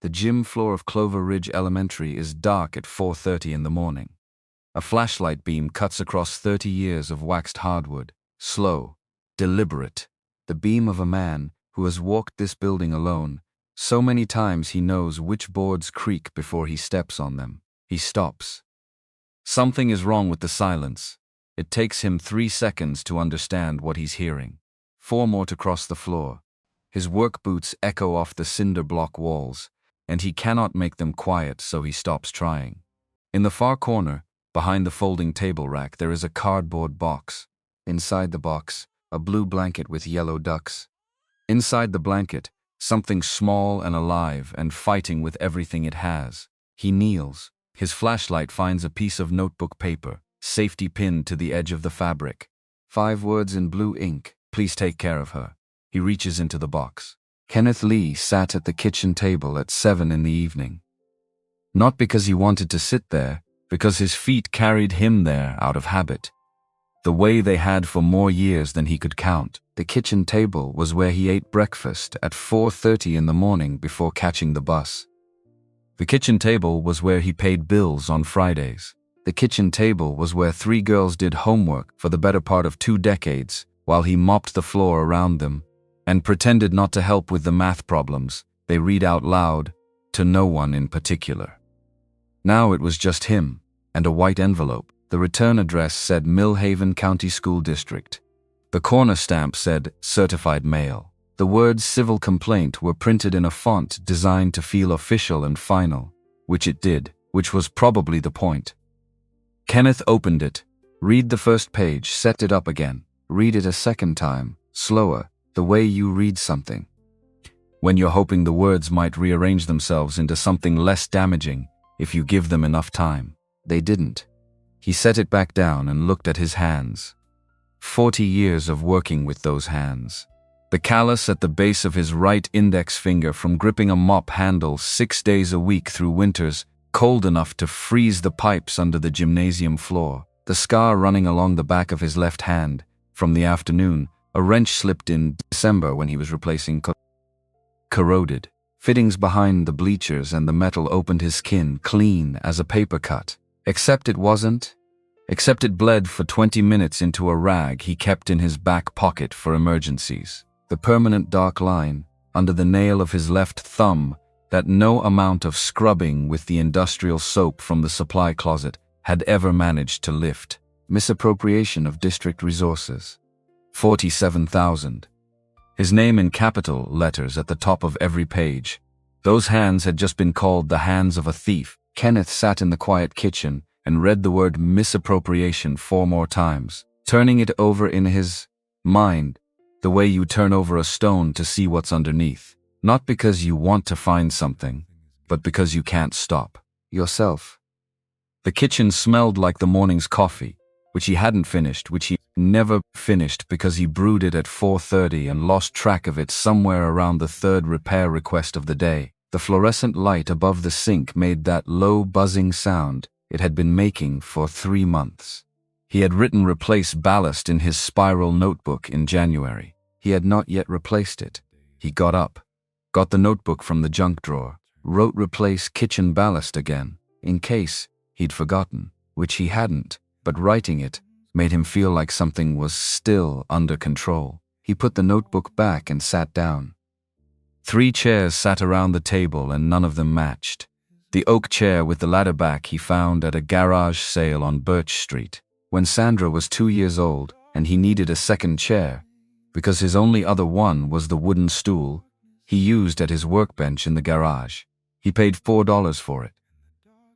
The gym floor of Clover Ridge Elementary is dark at 4:30 in the morning. A flashlight beam cuts across 30 years of waxed hardwood, slow, deliberate, the beam of a man who has walked this building alone. So many times he knows which boards creak before he steps on them. He stops. Something is wrong with the silence. It takes him 3 seconds to understand what he's hearing. 4 more to cross the floor. His work boots echo off the cinder block walls, and he cannot make them quiet, so he stops trying. In the far corner, behind the folding table rack, there is a cardboard box. Inside the box, a blue blanket with yellow ducks. Inside the blanket, something small and alive and fighting with everything it has. He kneels. His flashlight finds a piece of notebook paper, safety pinned to the edge of the fabric. 5 words in blue ink. Please take care of her. He reaches into the box. Kenneth Lee sat at the kitchen table at 7 in the evening. Not because he wanted to sit there, because his feet carried him there out of habit. The way they had for more years than he could count. The kitchen table was where he ate breakfast at 4:30 in the morning before catching the bus. The kitchen table was where he paid bills on Fridays. The kitchen table was where 3 girls did homework for the better part of 2 decades, while he mopped the floor around them and pretended not to help with the math problems they read out loud to no one in particular. Now it was just him and a white envelope. The return address said Millhaven County School District. The corner stamp said Certified Mail. The words Civil Complaint were printed in a font designed to feel official and final, which it did, which was probably the point. Kenneth opened it. Read the first page, set it up again. Read it a second time, slower, the way you read something. When you're hoping the words might rearrange themselves into something less damaging if you give them enough time. They didn't. He set it back down and looked at his hands. 40 years of working with those hands. The callus at the base of his right index finger from gripping a mop handle 6 days a week through winters cold enough to freeze the pipes under the gymnasium floor. The scar running along the back of his left hand from the afternoon a wrench slipped in December when he was replacing corroded fittings behind the bleachers, and the metal opened his skin clean as a paper cut. Except it wasn't. Except it bled for 20 minutes into a rag he kept in his back pocket for emergencies. The permanent dark line under the nail of his left thumb that no amount of scrubbing with the industrial soap from the supply closet had ever managed to lift. Misappropriation of district resources. 47,000. His name in capital letters at the top of every page. Those hands had just been called the hands of a thief. Kenneth sat in the quiet kitchen and read the word misappropriation 4 more times, turning it over in his mind, the way you turn over a stone to see what's underneath. Not because you want to find something, but because you can't stop yourself. The kitchen smelled like the morning's coffee, which he hadn't finished, which he never finished because he brewed it at 4:30 and lost track of it somewhere around the 3rd repair request of the day. The fluorescent light above the sink made that low buzzing sound it had been making for 3 months. He had written replace ballast in his spiral notebook in January. He had not yet replaced it. He got up, got the notebook from the junk drawer, wrote replace kitchen ballast again, in case he'd forgotten, which he hadn't, but writing it made him feel like something was still under control. He put the notebook back and sat down. 3 chairs sat around the table and none of them matched. The oak chair with the ladder back he found at a garage sale on Birch Street. When Sandra was 2 years old and he needed a second chair, because his only other one was the wooden stool he used at his workbench in the garage. He paid $4 for it.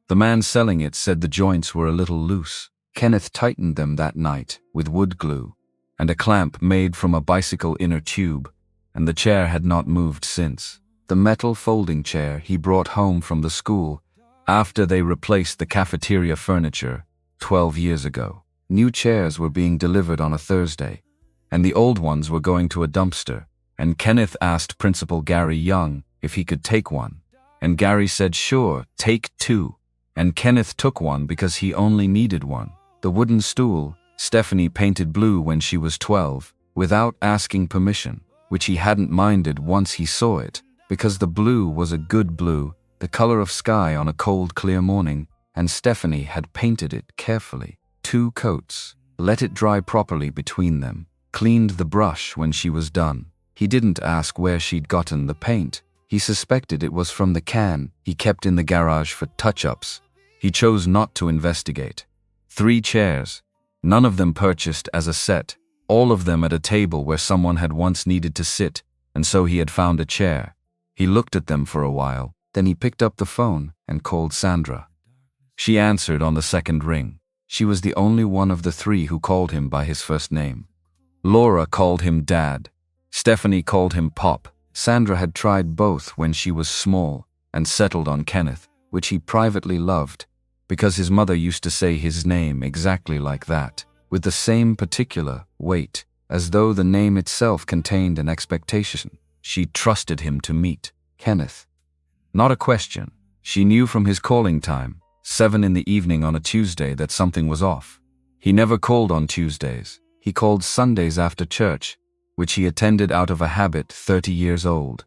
The man selling it said the joints were a little loose. Kenneth tightened them that night with wood glue and a clamp made from a bicycle inner tube, and the chair had not moved since. The metal folding chair he brought home from the school after they replaced the cafeteria furniture 12 years ago. New chairs were being delivered on a Thursday, and the old ones were going to a dumpster, and Kenneth asked Principal Gary Young if he could take one, and Gary said sure, take 2, and Kenneth took one because he only needed one. The wooden stool Stephanie painted blue when she was 12, without asking permission, which he hadn't minded once he saw it. because the blue was a good blue, the color of sky on a cold, clear morning, and Stephanie had painted it carefully. 2 coats. Let it dry properly between them. Cleaned the brush when she was done. He didn't ask where she'd gotten the paint. He suspected it was from the can he kept in the garage for touch-ups. He chose not to investigate. 3 chairs. None of them purchased as a set. All of them at a table where someone had once needed to sit, and so he had found a chair. He looked at them for a while, then he picked up the phone and called Sandra. She answered on the second ring. She was the only one of the 3 who called him by his first name. Laura called him Dad. Stephanie called him Pop. Sandra had tried both when she was small and settled on Kenneth, which he privately loved, because his mother used to say his name exactly like that, with the same particular weight, as though the name itself contained an expectation. She trusted him to meet Kenneth. Not a question. She knew from his calling time, 7 in the evening on a Tuesday, that something was off. He never called on Tuesdays. He called Sundays after church, which he attended out of a habit 30 years old,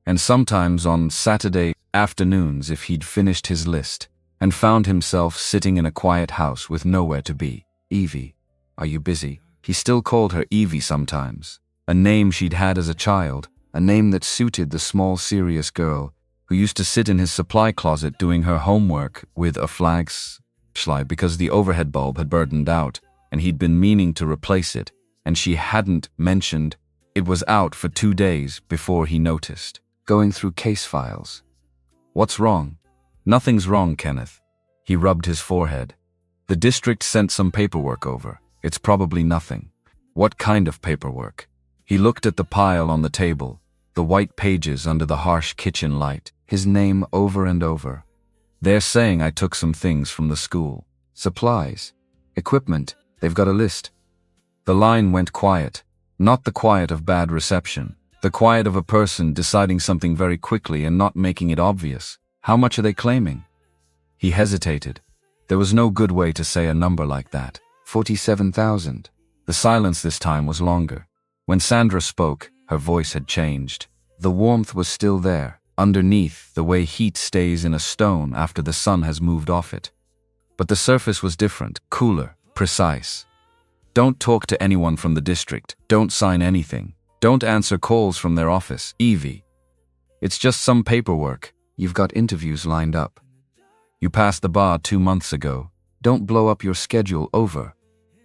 and sometimes on Saturday afternoons if he'd finished his list and found himself sitting in a quiet house with nowhere to be. Evie, are you busy? He still called her Evie sometimes, a name she'd had as a child, a name that suited the small, serious girl who used to sit in his supply closet doing her homework with a flashlight because the overhead bulb had burned out and he'd been meaning to replace it, and she hadn't mentioned it was out for 2 days before he noticed. Going through case files. What's wrong? Nothing's wrong, Kenneth. He rubbed his forehead. The district sent some paperwork over. It's probably nothing. What kind of paperwork? He looked at the pile on the table, the white pages under the harsh kitchen light, his name over and over. They're saying I took some things from the school. Supplies. Equipment. They've got a list. The line went quiet. Not the quiet of bad reception. The quiet of a person deciding something very quickly and not making it obvious. How much are they claiming? He hesitated. There was no good way to say a number like that. 47,000. The silence this time was longer. When Sandra spoke, her voice had changed. The warmth was still there, underneath, the way heat stays in a stone after the sun has moved off it. But the surface was different, cooler, precise. Don't talk to anyone from the district. Don't sign anything. Don't answer calls from their office, Evie. It's just some paperwork. You've got interviews lined up. You passed the bar 2 months ago. Don't blow up your schedule over.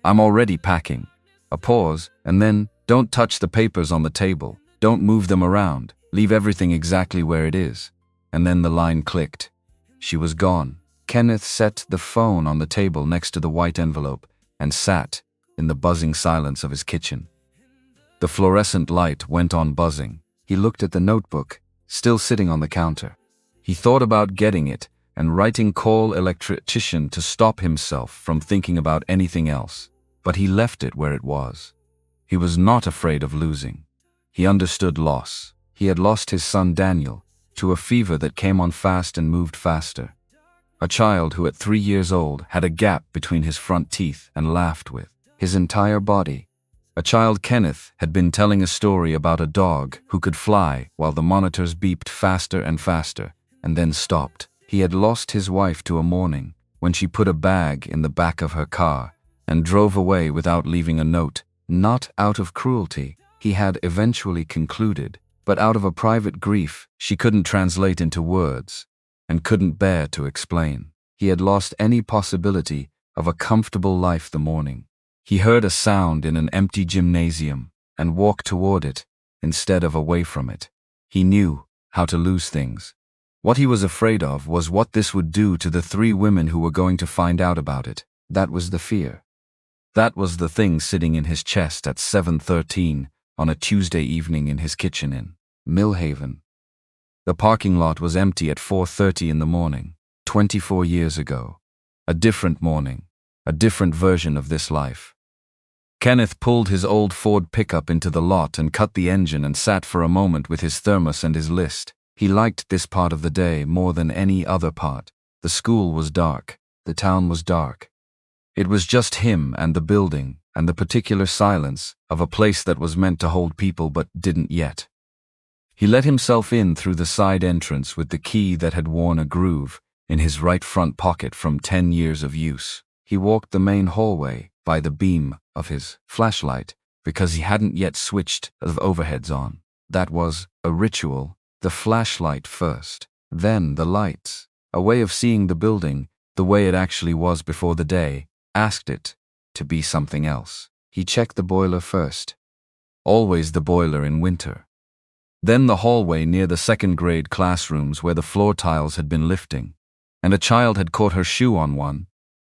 I'm already packing. A pause, and then, don't touch the papers on the table. Don't move them around. Leave everything exactly where it is. And then the line clicked. She was gone. Kenneth set the phone on the table next to the white envelope and sat in the buzzing silence of his kitchen. The fluorescent light went on buzzing. He looked at the notebook, still sitting on the counter. He thought about getting it and writing call electrician to stop himself from thinking about anything else, but he left it where it was. He was not afraid of losing. He understood loss. He had lost his son Daniel to a fever that came on fast and moved faster. A child who at 3 years old had a gap between his front teeth and laughed with his entire body. A child Kenneth had been telling a story about a dog who could fly while the monitors beeped faster and faster, and then stopped. He had lost his wife to a morning when she put a bag in the back of her car and drove away without leaving a note, not out of cruelty, he had eventually concluded, but out of a private grief she couldn't translate into words and couldn't bear to explain. He had lost any possibility of a comfortable life the morning. He heard a sound in an empty gymnasium and walked toward it instead of away from it. He knew how to lose things. What he was afraid of was what this would do to the 3 women who were going to find out about it. That was the fear. That was the thing sitting in his chest at 7:13 on a Tuesday evening in his kitchen in Millhaven. The parking lot was empty at 4:30 in the morning, 24 years ago. A different morning, a different version of this life. Kenneth pulled his old Ford pickup into the lot and cut the engine and sat for a moment with his thermos and his list. He liked this part of the day more than any other part. The school was dark. The town was dark. It was just him and the building and the particular silence of a place that was meant to hold people but didn't yet. He let himself in through the side entrance with the key that had worn a groove in his right front pocket from 10 years of use. He walked the main hallway by the beam of his flashlight because he hadn't yet switched the overheads on. That was a ritual. The flashlight first, then the lights. A way of seeing the building the way it actually was before the day asked it to be something else. He checked the boiler first. Always the boiler in winter. Then the hallway near the second-grade classrooms where the floor tiles had been lifting, and a child had caught her shoe on one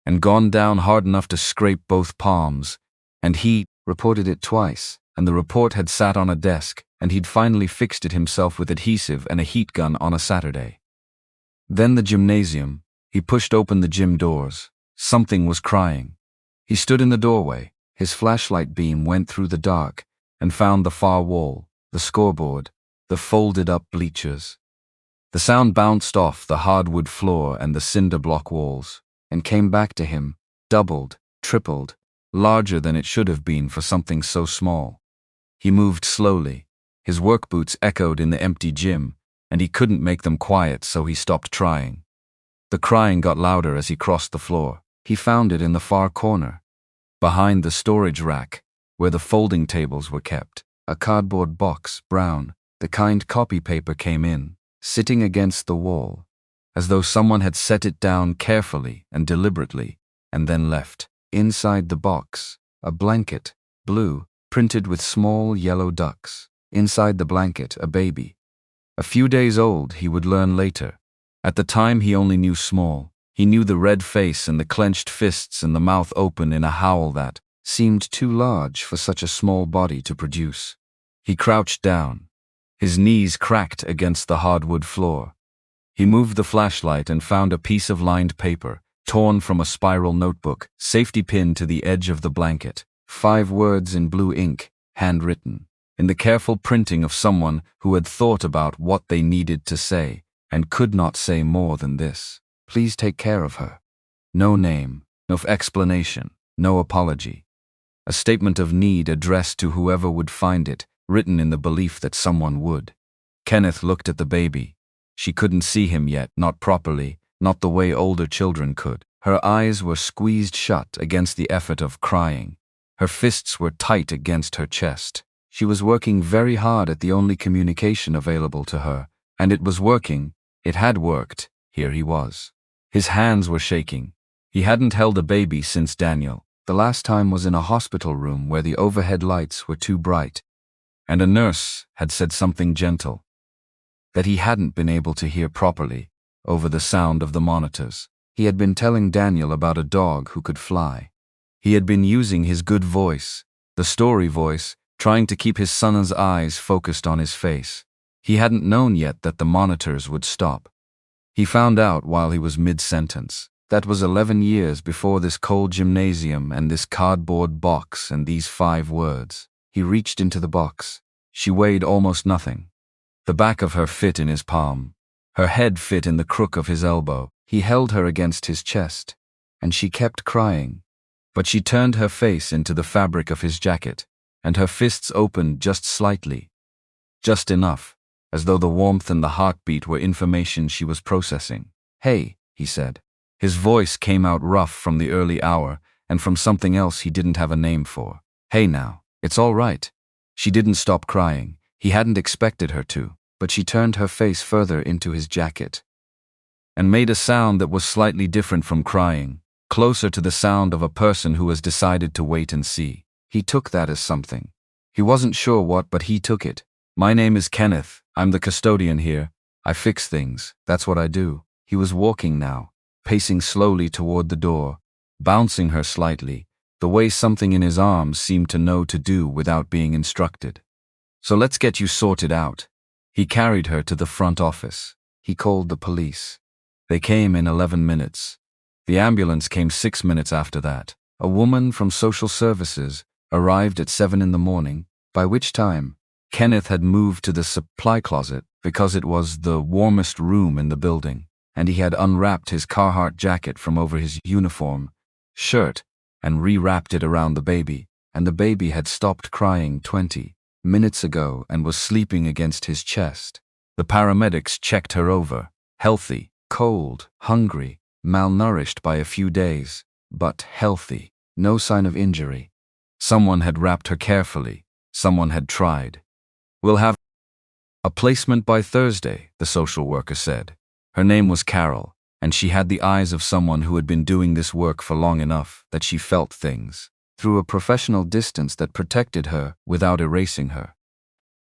and gone down hard enough to scrape both palms, and he reported it twice, and the report had sat on a desk, and he'd finally fixed it himself with adhesive and a heat gun on a Saturday. Then the gymnasium. He pushed open the gym doors. Something was crying. He stood in the doorway. His flashlight beam went through the dark and found the far wall, the scoreboard, the folded-up bleachers. The sound bounced off the hardwood floor and the cinder block walls, and came back to him, doubled, tripled, larger than it should have been for something so small. He moved slowly. His work boots echoed in the empty gym, and he couldn't make them quiet, so he stopped trying. The crying got louder as he crossed the floor. He found it in the far corner, behind the storage rack, where the folding tables were kept. A cardboard box, brown, the kind copy paper came in, sitting against the wall, as though someone had set it down carefully and deliberately, and then left. Inside the box, a blanket, blue, printed with small yellow ducks. Inside the blanket, a baby. A few days old, he would learn later. At the time he only knew small. He knew the red face and the clenched fists and the mouth open in a howl that seemed too large for such a small body to produce. He crouched down. His knees cracked against the hardwood floor. He moved the flashlight and found a piece of lined paper, torn from a spiral notebook, safety pinned to the edge of the blanket. 5 words in blue ink, handwritten, in the careful printing of someone who had thought about what they needed to say and could not say more than this. Please take care of her. No name, no explanation, no apology. A statement of need addressed to whoever would find it, written in the belief that someone would. Kenneth looked at the baby. She couldn't see him yet, not properly, not the way older children could. Her eyes were squeezed shut against the effort of crying. Her fists were tight against her chest. She was working very hard at the only communication available to her, and it was working. It had worked. Here he was. His hands were shaking. He hadn't held a baby since Daniel. The last time was in a hospital room where the overhead lights were too bright, and a nurse had said something gentle that he hadn't been able to hear properly over the sound of the monitors. He had been telling Daniel about a dog who could fly. He had been using his good voice, the story voice, trying to keep his son's eyes focused on his face. He hadn't known yet that the monitors would stop. He found out while he was mid-sentence. That was 11 years before this cold gymnasium and this cardboard box and these 5 words. He reached into the box. She weighed almost nothing. The back of her fit in his palm. Her head fit in the crook of his elbow. He held her against his chest, and she kept crying. But she turned her face into the fabric of his jacket, and her fists opened just slightly. Just enough, as though the warmth and the heartbeat were information she was processing. "Hey," he said. His voice came out rough from the early hour and from something else he didn't have a name for. "Hey now, it's all right." She didn't stop crying. He hadn't expected her to, but she turned her face further into his jacket and made a sound that was slightly different from crying, closer to the sound of a person who has decided to wait and see. He took that as something. He wasn't sure what, but he took it. "My name is Kenneth. I'm the custodian here. I fix things. That's what I do." He was walking now, pacing slowly toward the door, bouncing her slightly, the way something in his arms seemed to know to do without being instructed. "So let's get you sorted out." He carried her to the front office. He called the police. They came in 11 minutes. The ambulance came 6 minutes after that. A woman from social services arrived at 7 in the morning, by which time Kenneth had moved to the supply closet because it was the warmest room in the building, and he had unwrapped his Carhartt jacket from over his uniform shirt and rewrapped it around the baby, and the baby had stopped crying 20 minutes ago and was sleeping against his chest. The paramedics checked her over. Healthy, cold, hungry, malnourished by a few days, but healthy. No sign of injury. Someone had wrapped her carefully. Someone had tried. "We'll have a placement by Thursday," the social worker said. Her name was Carol, and she had the eyes of someone who had been doing this work for long enough that she felt things, through a professional distance that protected her without erasing her.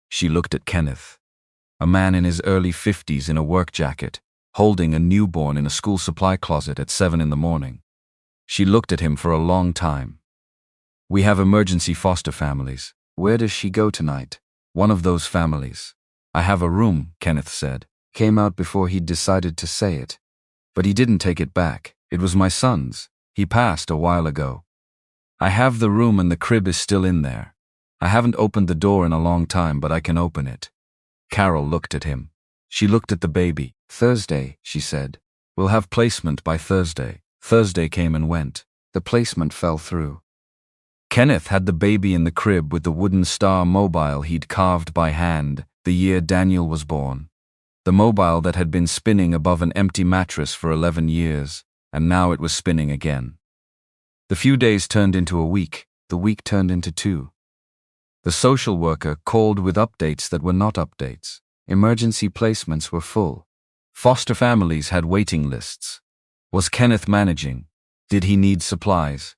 She looked at Kenneth, a man in his early 50s in a work jacket, holding a newborn in a school supply closet at 7 in the morning. She looked at him for a long time. "We have emergency foster families. Where does she go tonight?" "One of those families." "I have a room," Kenneth said. Came out before he'd decided to say it. But he didn't take it back. "It was my son's. He passed a while ago. I have the room and the crib is still in there. I haven't opened the door in a long time, but I can open it." Carol looked at him. She looked at the baby. "Thursday," she said. "We'll have placement by Thursday." Thursday came and went. The placement fell through. Kenneth had the baby in the crib with the wooden star mobile he'd carved by hand the year Daniel was born. The mobile that had been spinning above an empty mattress for 11 years, and now it was spinning again. The few days turned into a week. The week turned into 2. The social worker called with updates that were not updates. Emergency placements were full. Foster families had waiting lists. Was Kenneth managing? Did he need supplies?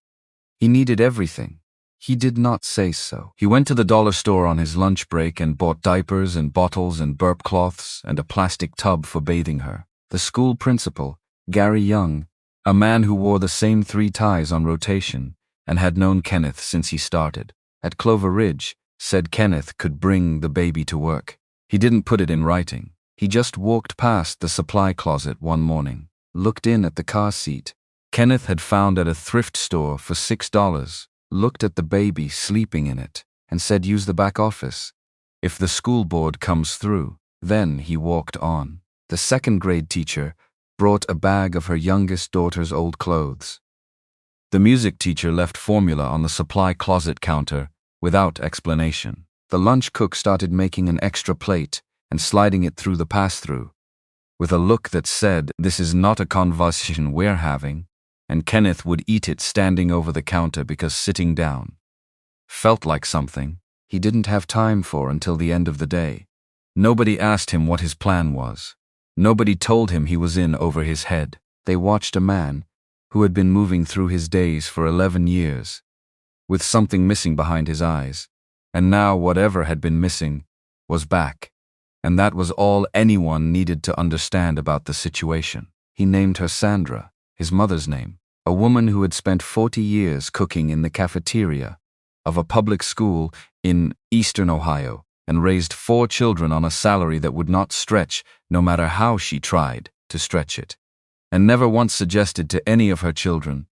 He needed everything. He did not say so. He went to the dollar store on his lunch break and bought diapers and bottles and burp cloths and a plastic tub for bathing her. The school principal, Gary Young, a man who wore the same 3 ties on rotation and had known Kenneth since he started at Clover Ridge, said Kenneth could bring the baby to work. He didn't put it in writing. He just walked past the supply closet one morning, looked in at the car seat Kenneth had found at a thrift store for $6, looked at the baby sleeping in it, and said use the back office. If the school board comes through. Then he walked on. The second-grade teacher brought a bag of her youngest daughter's old clothes. The music teacher left formula on the supply closet counter without explanation. The lunch cook started making an extra plate and sliding it through the pass-through, with a look that said, "This is not a conversation we're having," and Kenneth would eat it standing over the counter because sitting down felt like something he didn't have time for until the end of the day. Nobody asked him what his plan was. Nobody told him he was in over his head. They watched a man who had been moving through his days for 11 years, with something missing behind his eyes, and now whatever had been missing was back. And that was all anyone needed to understand about the situation. He named her Sandra, his mother's name, a woman who had spent 40 years cooking in the cafeteria of a public school in eastern Ohio and raised 4 children on a salary that would not stretch no matter how she tried to stretch it, and never once suggested to any of her children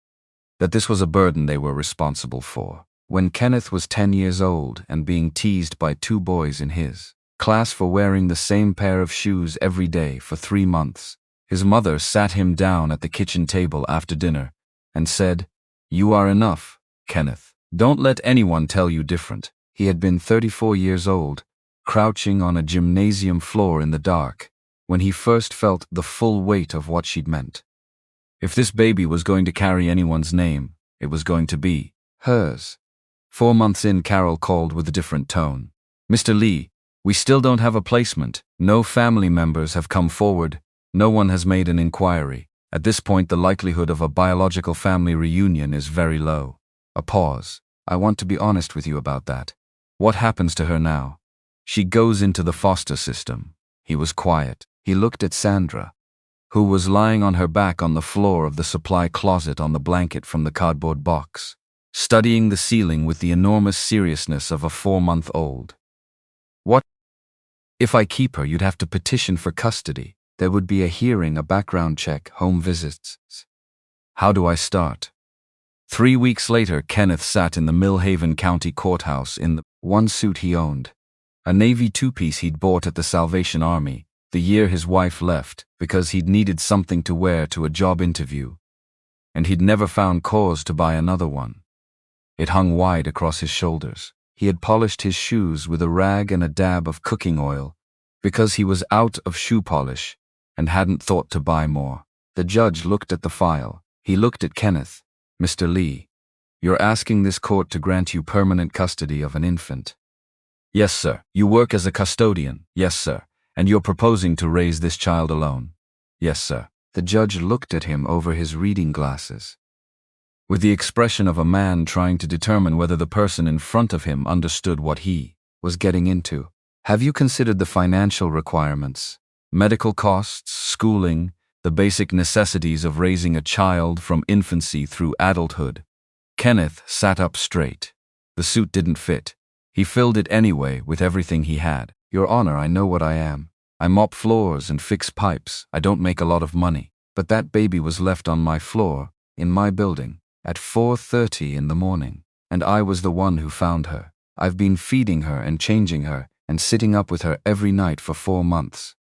that this was a burden they were responsible for. When Kenneth was 10 years old and being teased by 2 boys in his class for wearing the same pair of shoes every day for 3 months, his mother sat him down at the kitchen table after dinner and said, "You are enough, Kenneth. Don't let anyone tell you different." He had been 34 years old, crouching on a gymnasium floor in the dark, when he first felt the full weight of what she'd meant. If this baby was going to carry anyone's name, it was going to be hers. 4 months in, Carol called with a different tone. "Mr. Lee, we still don't have a placement. No family members have come forward. No one has made an inquiry. At this point, the likelihood of a biological family reunion is very low." A pause. "I want to be honest with you about that. What happens to her now?" "She goes into the foster system." He was quiet. He looked at Sandra, who was lying on her back on the floor of the supply closet on the blanket from the cardboard box, studying the ceiling with the enormous seriousness of a 4-month-old. "What? If I keep her, you'd have to petition for custody. There would be a hearing, a background check, home visits. How do I start?" 3 weeks later, Kenneth sat in the Millhaven County Courthouse in the one suit he owned, a Navy 2-piece he'd bought at the Salvation Army the year his wife left because he'd needed something to wear to a job interview, and he'd never found cause to buy another one. It hung wide across his shoulders. He had polished his shoes with a rag and a dab of cooking oil, because he was out of shoe polish and hadn't thought to buy more. The judge looked at the file. He looked at Kenneth. "Mr. Lee, you're asking this court to grant you permanent custody of an infant." "Yes, sir." "You work as a custodian." "Yes, sir." "And you're proposing to raise this child alone." "Yes, sir." The judge looked at him over his reading glasses, with the expression of a man trying to determine whether the person in front of him understood what he was getting into. "Have you considered the financial requirements? Medical costs, schooling, the basic necessities of raising a child from infancy through adulthood?" Kenneth sat up straight. The suit didn't fit. He filled it anyway with everything he had. "Your Honor, I know what I am. I mop floors and fix pipes. I don't make a lot of money. But that baby was left on my floor, in my building, at 4:30 in the morning. And I was the one who found her. I've been feeding her and changing her and sitting up with her every night for 4 months.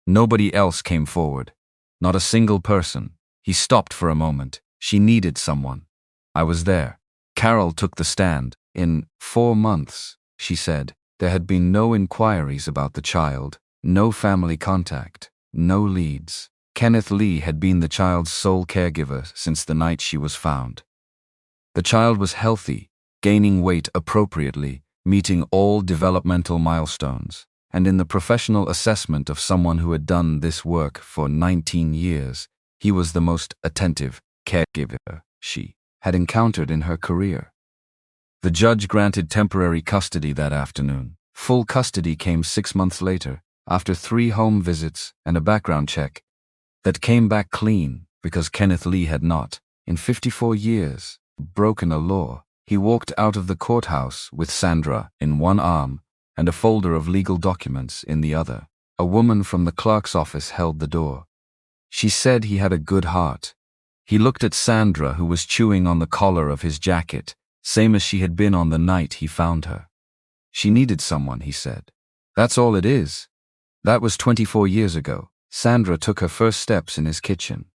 Nobody else came forward. Not a single person." He stopped for a moment. "She needed someone. I was there." Carol took the stand. "In 4 months," she said, "there had been no inquiries about the child, no family contact, no leads. Kenneth Lee had been the child's sole caregiver since the night she was found. The child was healthy, gaining weight appropriately, meeting all developmental milestones, and in the professional assessment of someone who had done this work for 19 years, he was the most attentive caregiver she had encountered in her career." The judge granted temporary custody that afternoon. Full custody came 6 months later, after 3 home visits and a background check that came back clean, because Kenneth Lee had not, in 54 years, broken a law. He walked out of the courthouse with Sandra in one arm and a folder of legal documents in the other. A woman from the clerk's office held the door. She said he had a good heart. He looked at Sandra, who was chewing on the collar of his jacket, same as she had been on the night he found her. "She needed someone," he said. "That's all it is." That was 24 years ago. Sandra took her first steps in his kitchen,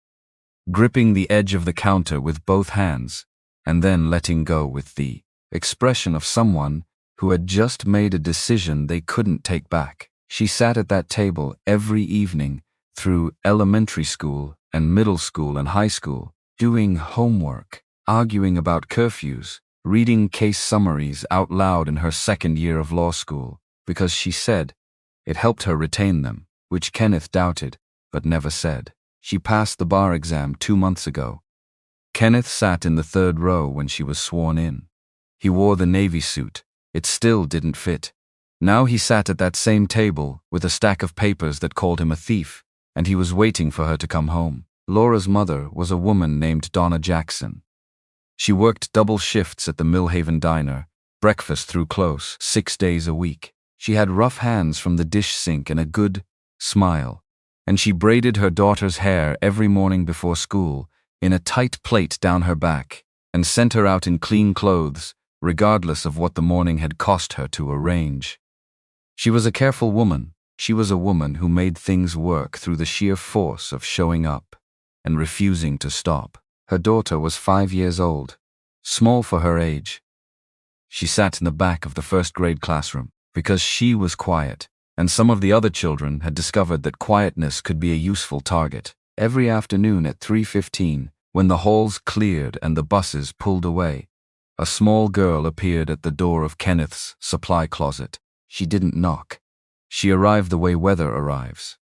gripping the edge of the counter with both hands, and then letting go with the expression of someone who had just made a decision they couldn't take back. She sat at that table every evening through elementary school and middle school and high school, doing homework, arguing about curfews, reading case summaries out loud in her second year of law school, because she said it helped her retain them, which Kenneth doubted, but never said. She passed the bar exam 2 months ago. Kenneth sat in the 3rd row when she was sworn in. He wore the Navy suit. It still didn't fit. Now he sat at that same table with a stack of papers that called him a thief, and he was waiting for her to come home. Laura's mother was a woman named Donna Jackson. She worked double shifts at the Millhaven Diner, breakfast through close, 6 days a week. She had rough hands from the dish sink and a good smile, and she braided her daughter's hair every morning before school in a tight plait down her back and sent her out in clean clothes, regardless of what the morning had cost her to arrange. She was a careful woman. She was a woman who made things work through the sheer force of showing up and refusing to stop. Her daughter was 5 years old, small for her age. She sat in the back of the 1st grade classroom because she was quiet, and some of the other children had discovered that quietness could be a useful target. Every afternoon at 3:15, when the halls cleared and the buses pulled away, a small girl appeared at the door of Kenneth's supply closet. She didn't knock. She arrived the way weather arrives.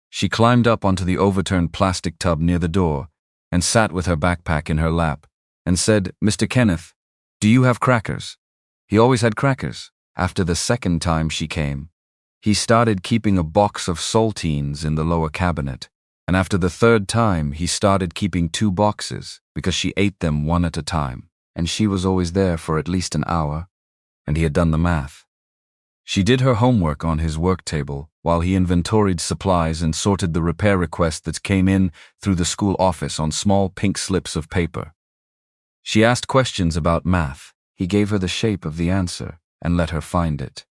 She climbed up onto the overturned plastic tub near the door and sat with her backpack in her lap and said, "Mr. Kenneth, do you have crackers?" He always had crackers. After the 2nd time she came, he started keeping a box of saltines in the lower cabinet, and after the 3rd time he started keeping 2 boxes because she ate them one at a time, and she was always there for at least an hour, and he had done the math. She did her homework on his work table while he inventoried supplies and sorted the repair requests that came in through the school office on small pink slips of paper. She asked questions about math. He gave her the shape of the answer and let her find it.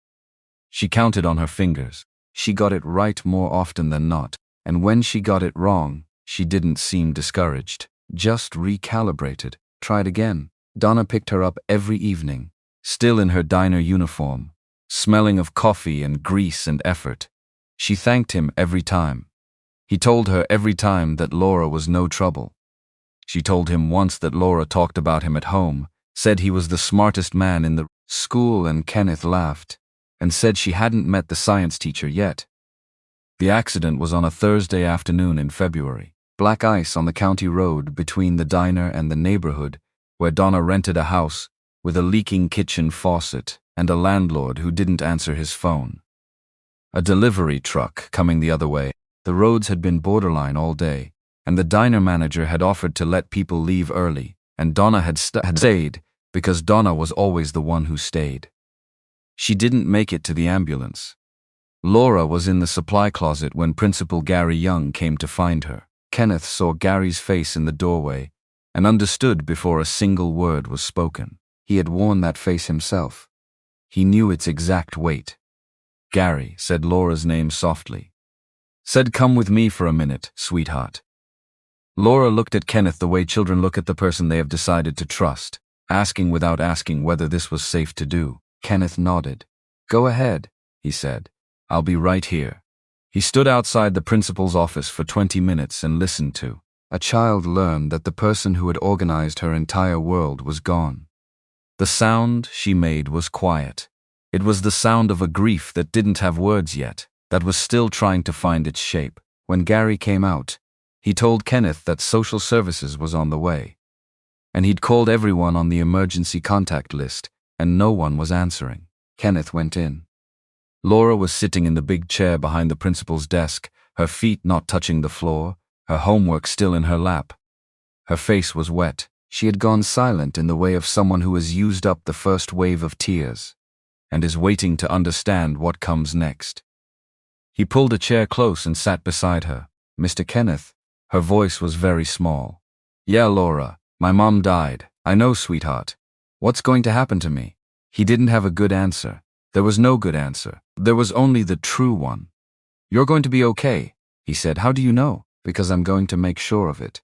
She counted on her fingers. She got it right more often than not, and when she got it wrong, she didn't seem discouraged, just recalibrated, tried again. Donna picked her up every evening, still in her diner uniform, smelling of coffee and grease and effort. She thanked him every time. He told her every time that Laura was no trouble. She told him once that Laura talked about him at home, said he was the smartest man in the school, and Kenneth laughed and said she hadn't met the science teacher yet. The accident was on a Thursday afternoon in February. Black ice on the county road between the diner and the neighborhood where Donna rented a house with a leaking kitchen faucet and a landlord who didn't answer his phone. A delivery truck coming the other way. The roads had been borderline all day, and the diner manager had offered to let people leave early, and Donna had stayed because Donna was always the one who stayed. She didn't make it to the ambulance. Laura was in the supply closet when Principal Gary Young came to find her. Kenneth saw Gary's face in the doorway and understood before a single word was spoken. He had worn that face himself. He knew its exact weight. Gary said Laura's name softly. Said, "Come with me for a minute, sweetheart." Laura looked at Kenneth the way children look at the person they have decided to trust, asking without asking whether this was safe to do. Kenneth nodded. "Go ahead," he said. "I'll be right here." He stood outside the principal's office for 20 minutes and listened to a child learn that the person who had organized her entire world was gone. The sound she made was quiet. It was the sound of a grief that didn't have words yet, that was still trying to find its shape. When Gary came out, he told Kenneth that social services was on the way, and he'd called everyone on the emergency contact list, and no one was answering. Kenneth went in. Laura was sitting in the big chair behind the principal's desk, her feet not touching the floor, her homework still in her lap. Her face was wet. She had gone silent in the way of someone who has used up the first wave of tears and is waiting to understand what comes next. He pulled a chair close and sat beside her. "Mr. Kenneth." Her voice was very small. "Yeah, Laura, my mom died. I know, sweetheart. What's going to happen to me?" He didn't have a good answer. There was no good answer. There was only the true one. "You're going to be okay," he said. "How do you know?" "Because I'm going to make sure of it."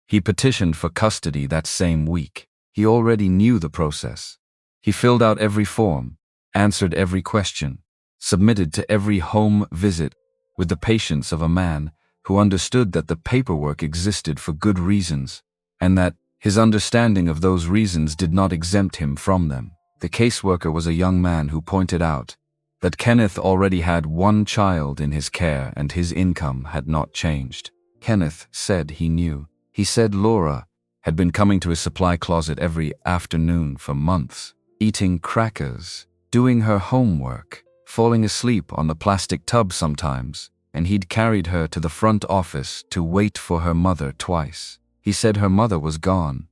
He petitioned for custody that same week. He already knew the process. He filled out every form, answered every question, submitted to every home visit with the patience of a man who understood that the paperwork existed for good reasons, and that his understanding of those reasons did not exempt him from them. The caseworker was a young man who pointed out that Kenneth already had one child in his care and his income had not changed. Kenneth said he knew. He said Laura had been coming to his supply closet every afternoon for months, eating crackers, doing her homework, falling asleep on the plastic tub sometimes, and he'd carried her to the front office to wait for her mother twice. He said her mother was gone,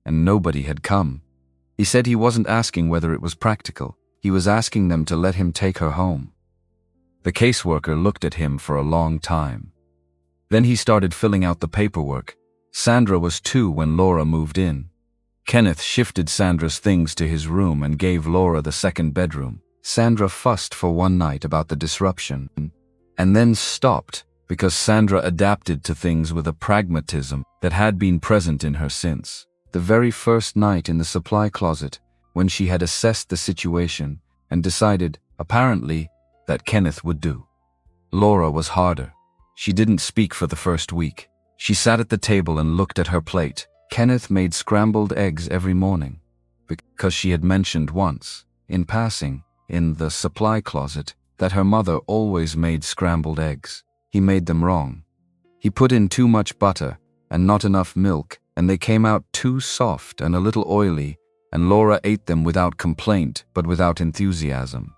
and nobody had come. He said he wasn't asking whether it was practical. He was asking them to let him take her home. The caseworker looked at him for a long time. Then he started filling out the paperwork. Sandra was 2 when Laura moved in. Kenneth shifted Sandra's things to his room and gave Laura the second bedroom. Sandra fussed for one night about the disruption, and then stopped because Sandra adapted to things with a pragmatism that had been present in her since. The very first night in the supply closet, when she had assessed the situation and decided, apparently, that Kenneth would do. Laura was harder. She didn't speak for the first week. She sat at the table and looked at her plate. Kenneth made scrambled eggs every morning, because she had mentioned once, in passing, in the supply closet, that her mother always made scrambled eggs. He made them wrong. He put in too much butter and not enough milk, and they came out too soft and a little oily, and Laura ate them without complaint but without enthusiasm.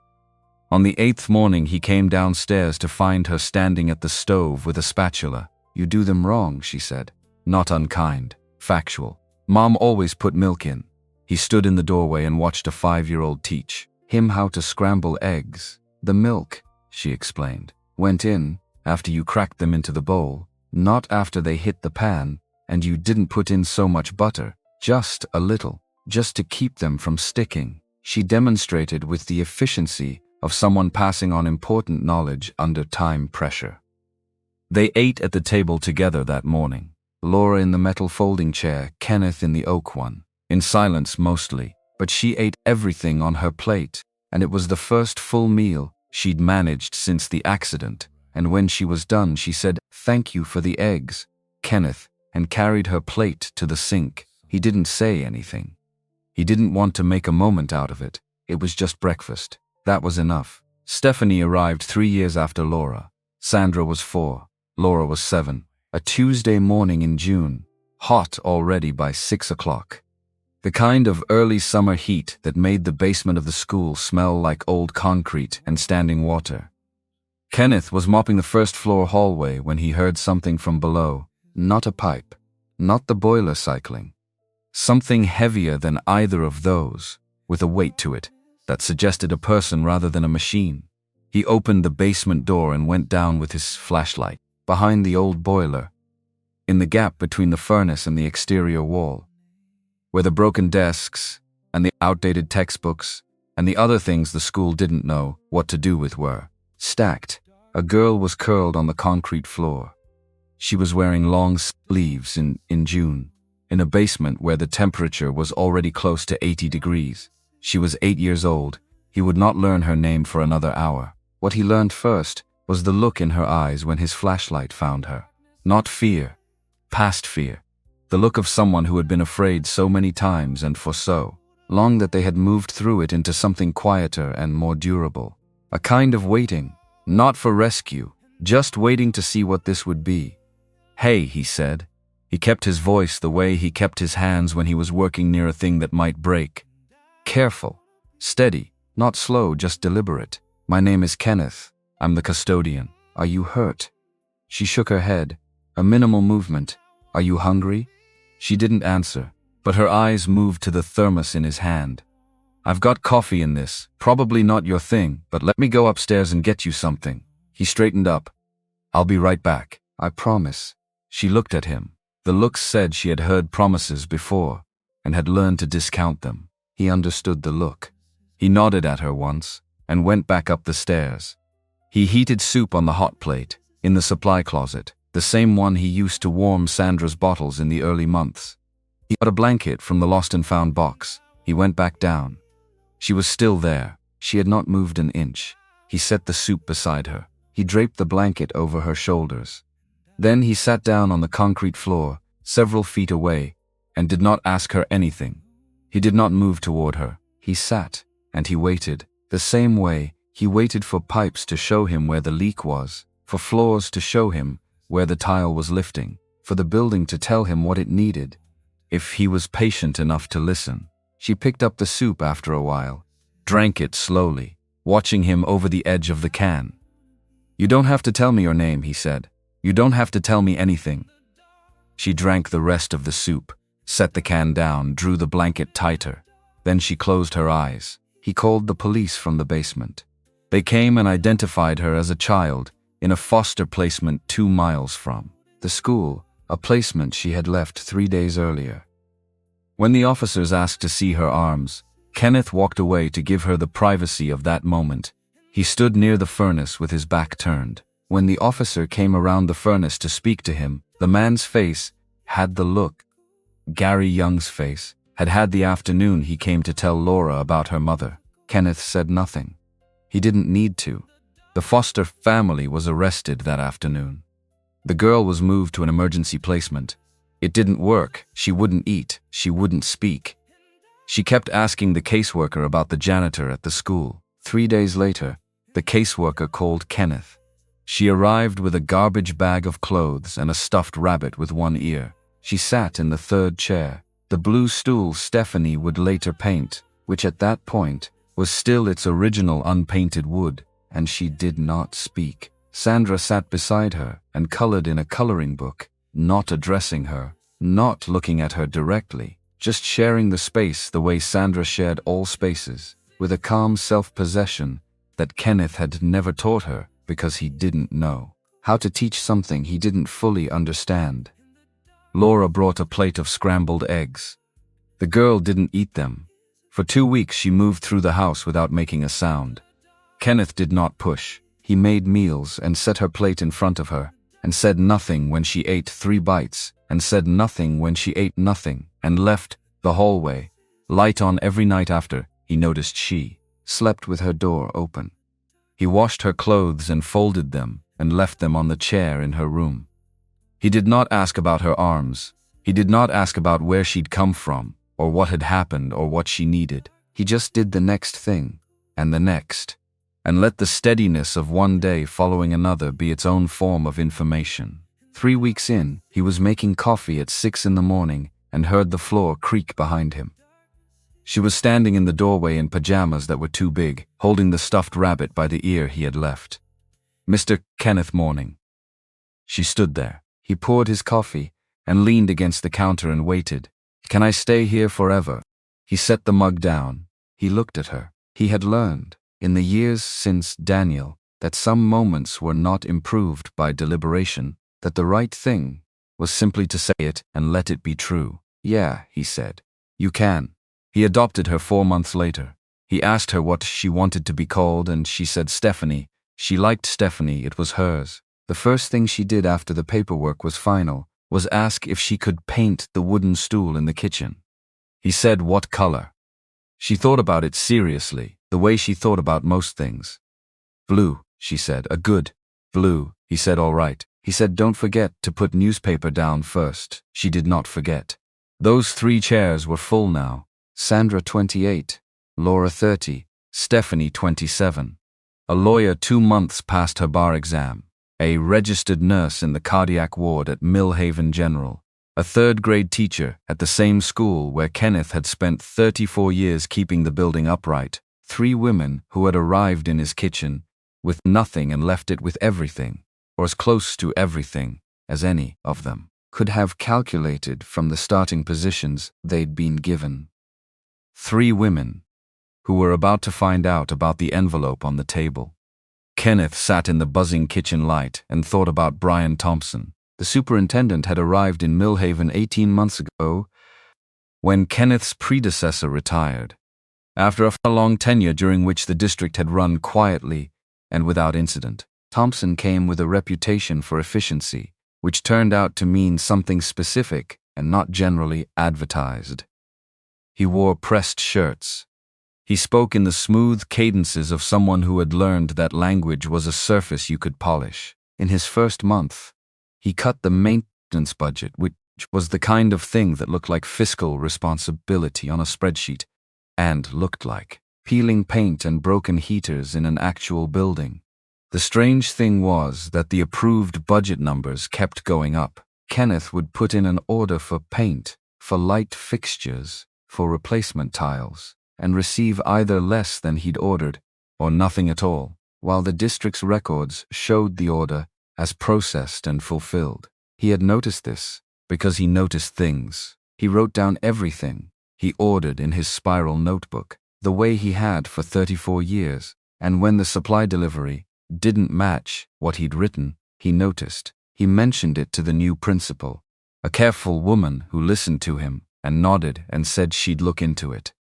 On the 8th morning he came downstairs to find her standing at the stove with a spatula. "You do them wrong," she said. Not unkind, factual. "Mom always put milk in." He stood in the doorway and watched a 5-year-old teach him how to scramble eggs. "The milk," she explained, "went in after you cracked them into the bowl, not after they hit the pan, and you didn't put in so much butter, just a little, just to keep them from sticking." She demonstrated with the efficiency of someone passing on important knowledge under time pressure. They ate at the table together that morning. Laura in the metal folding chair, Kenneth in the oak one, in silence mostly. but she ate everything on her plate, and it was the first full meal she'd managed since the accident, and when she was done she said, "Thank you for the eggs, Kenneth," and carried her plate to the sink. He didn't say anything. He didn't want to make a moment out of it. It was just breakfast. That was enough. Stephanie arrived 3 years after Laura. Sandra was 4. Laura was 7. A Tuesday morning in June, hot already by 6 o'clock. The kind of early summer heat that made the basement of the school smell like old concrete and standing water. Kenneth was mopping the first floor hallway when he heard something from below. Not a pipe. Not the boiler cycling. Something heavier than either of those, with a weight to it that suggested a person rather than a machine. He opened the basement door and went down with his flashlight, behind the old boiler, in the gap between the furnace and the exterior wall, where the broken desks and the outdated textbooks and the other things the school didn't know what to do with were stacked. A girl was curled on the concrete floor. She was wearing long sleeves in June, in a basement where the temperature was already close to 80 degrees. She was 8 years old. He would not learn her name for another hour. What he learned first was the look in her eyes when his flashlight found her. Not fear, past fear. The look of someone who had been afraid so many times and for so long that they had moved through it into something quieter and more durable. A kind of waiting, not for rescue, just waiting to see what this would be. "Hey," he said. He kept his voice the way he kept his hands when he was working near a thing that might break. Careful, steady, not slow, just deliberate. "My name is Kenneth. I'm the custodian. Are you hurt?" She shook her head, a minimal movement. "Are you hungry?" She didn't answer, but her eyes moved to the thermos in his hand. "I've got coffee in this, probably not your thing, but let me go upstairs and get you something." He straightened up. "I'll be right back, I promise." She looked at him. The looks said she had heard promises before and had learned to discount them. He understood the look. He nodded at her once and went back up the stairs. He heated soup on the hot plate in the supply closet, the same one he used to warm Sandra's bottles in the early months. He got a blanket from the lost and found box. He went back down. She was still there. She had not moved an inch. He set the soup beside her. He draped the blanket over her shoulders. Then he sat down on the concrete floor, several feet away, and did not ask her anything. He did not move toward her. He sat, and he waited, the same way he waited for pipes to show him where the leak was, for floors to show him where the tile was lifting, for the building to tell him what it needed, if he was patient enough to listen. She picked up the soup after a while, drank it slowly, watching him over the edge of the can. "You don't have to tell me your name," he said. "You don't have to tell me anything." She drank the rest of the soup, set the can down, drew the blanket tighter. Then she closed her eyes. He called the police from the basement. They came and identified her as a child in a foster placement 2 miles from the school, a placement she had left 3 days earlier. When the officers asked to see her arms, Kenneth walked away to give her the privacy of that moment. He stood near the furnace with his back turned. When the officer came around the furnace to speak to him, the man's face had the look Gary Young's face had had the afternoon he came to tell Laura about her mother. Kenneth said nothing. He didn't need to. The foster family was arrested that afternoon. The girl was moved to an emergency placement. It didn't work. She wouldn't eat. She wouldn't speak. She kept asking the caseworker about the janitor at the school. 3 days later, the caseworker called Kenneth. She arrived with a garbage bag of clothes and a stuffed rabbit with one ear. She sat in the third chair, the blue stool Stephanie would later paint, which at that point was still its original unpainted wood, and she did not speak. Sandra sat beside her and colored in a coloring book, not addressing her, not looking at her directly, just sharing the space the way Sandra shared all spaces, with a calm self-possession that Kenneth had never taught her because he didn't know how to teach something he didn't fully understand. Laura brought a plate of scrambled eggs. The girl didn't eat them. For 2 weeks she moved through the house without making a sound. Kenneth did not push. He made meals and set her plate in front of her, and said nothing when she ate 3 bites, and said nothing when she ate nothing, and left the hallway, light on every night after he noticed she slept with her door open. He washed her clothes and folded them and left them on the chair in her room. He did not ask about her arms. He did not ask about where she'd come from, or what had happened, or what she needed. He just did the next thing, and the next, and let the steadiness of one day following another be its own form of information. 3 weeks in, he was making coffee at 6 in the morning and heard the floor creak behind him. She was standing in the doorway in pajamas that were too big, holding the stuffed rabbit by the ear he had left. "Mr. Kenneth Morning." She stood there. He poured his coffee and leaned against the counter and waited. "Can I stay here forever?" He set the mug down. He looked at her. He had learned, in the years since Daniel, that some moments were not improved by deliberation, that the right thing was simply to say it and let it be true. "Yeah," he said. "You can." He adopted her 4 months later. He asked her what she wanted to be called, and she said Stephanie. She liked Stephanie, it was hers. The first thing she did after the paperwork was final was ask if she could paint the wooden stool in the kitchen. He said, "What color?" She thought about it seriously, the way she thought about most things. "Blue," she said. "A good blue." He said, "All right." He said, "Don't forget to put newspaper down first." She did not forget. Those 3 chairs were full now. Sandra 28, Laura 30, Stephanie 27. A lawyer 2 months past her bar exam. A registered nurse in the cardiac ward at Millhaven General. A 3rd-grade teacher at the same school where Kenneth had spent 34 years keeping the building upright. 3 women who had arrived in his kitchen with nothing and left it with everything, or as close to everything as any of them could have calculated from the starting positions they'd been given. 3 women who were about to find out about the envelope on the table. Kenneth sat in the buzzing kitchen light and thought about Brian Thompson. The superintendent had arrived in Millhaven 18 months ago when Kenneth's predecessor retired. After a long tenure during which the district had run quietly and without incident, Thompson came with a reputation for efficiency, which turned out to mean something specific and not generally advertised. He wore pressed shirts. He spoke in the smooth cadences of someone who had learned that language was a surface you could polish. In his first month, he cut the maintenance budget, which was the kind of thing that looked like fiscal responsibility on a spreadsheet, and looked like peeling paint and broken heaters in an actual building. The strange thing was that the approved budget numbers kept going up. Kenneth would put in an order for paint, for light fixtures, for replacement tiles, and receive either less than he'd ordered or nothing at all, while the district's records showed the order as processed and fulfilled. He had noticed this because he noticed things. He wrote down everything he ordered in his spiral notebook, the way he had for 34 years, and when the supply delivery didn't match what he'd written, he noticed. He mentioned it to the new principal, a careful woman who listened to him and nodded and said she'd look into it.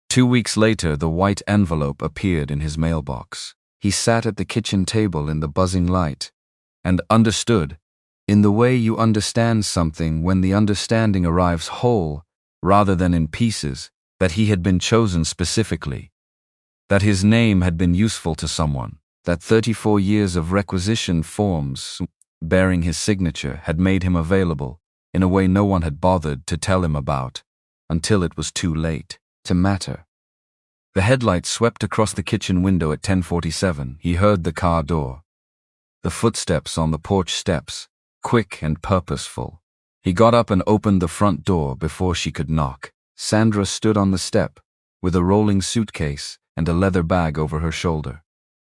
2 weeks later, the white envelope appeared in his mailbox. He sat at the kitchen table in the buzzing light and understood, in the way you understand something when the understanding arrives whole rather than in pieces, that he had been chosen specifically, that his name had been useful to someone, that 34 years of requisition forms bearing his signature had made him available in a way no one had bothered to tell him about until it was too late to matter. The headlights swept across the kitchen window at 10:47. He heard the car door. The footsteps on the porch steps, quick and purposeful. He got up and opened the front door before she could knock. Sandra stood on the step, with a rolling suitcase and a leather bag over her shoulder.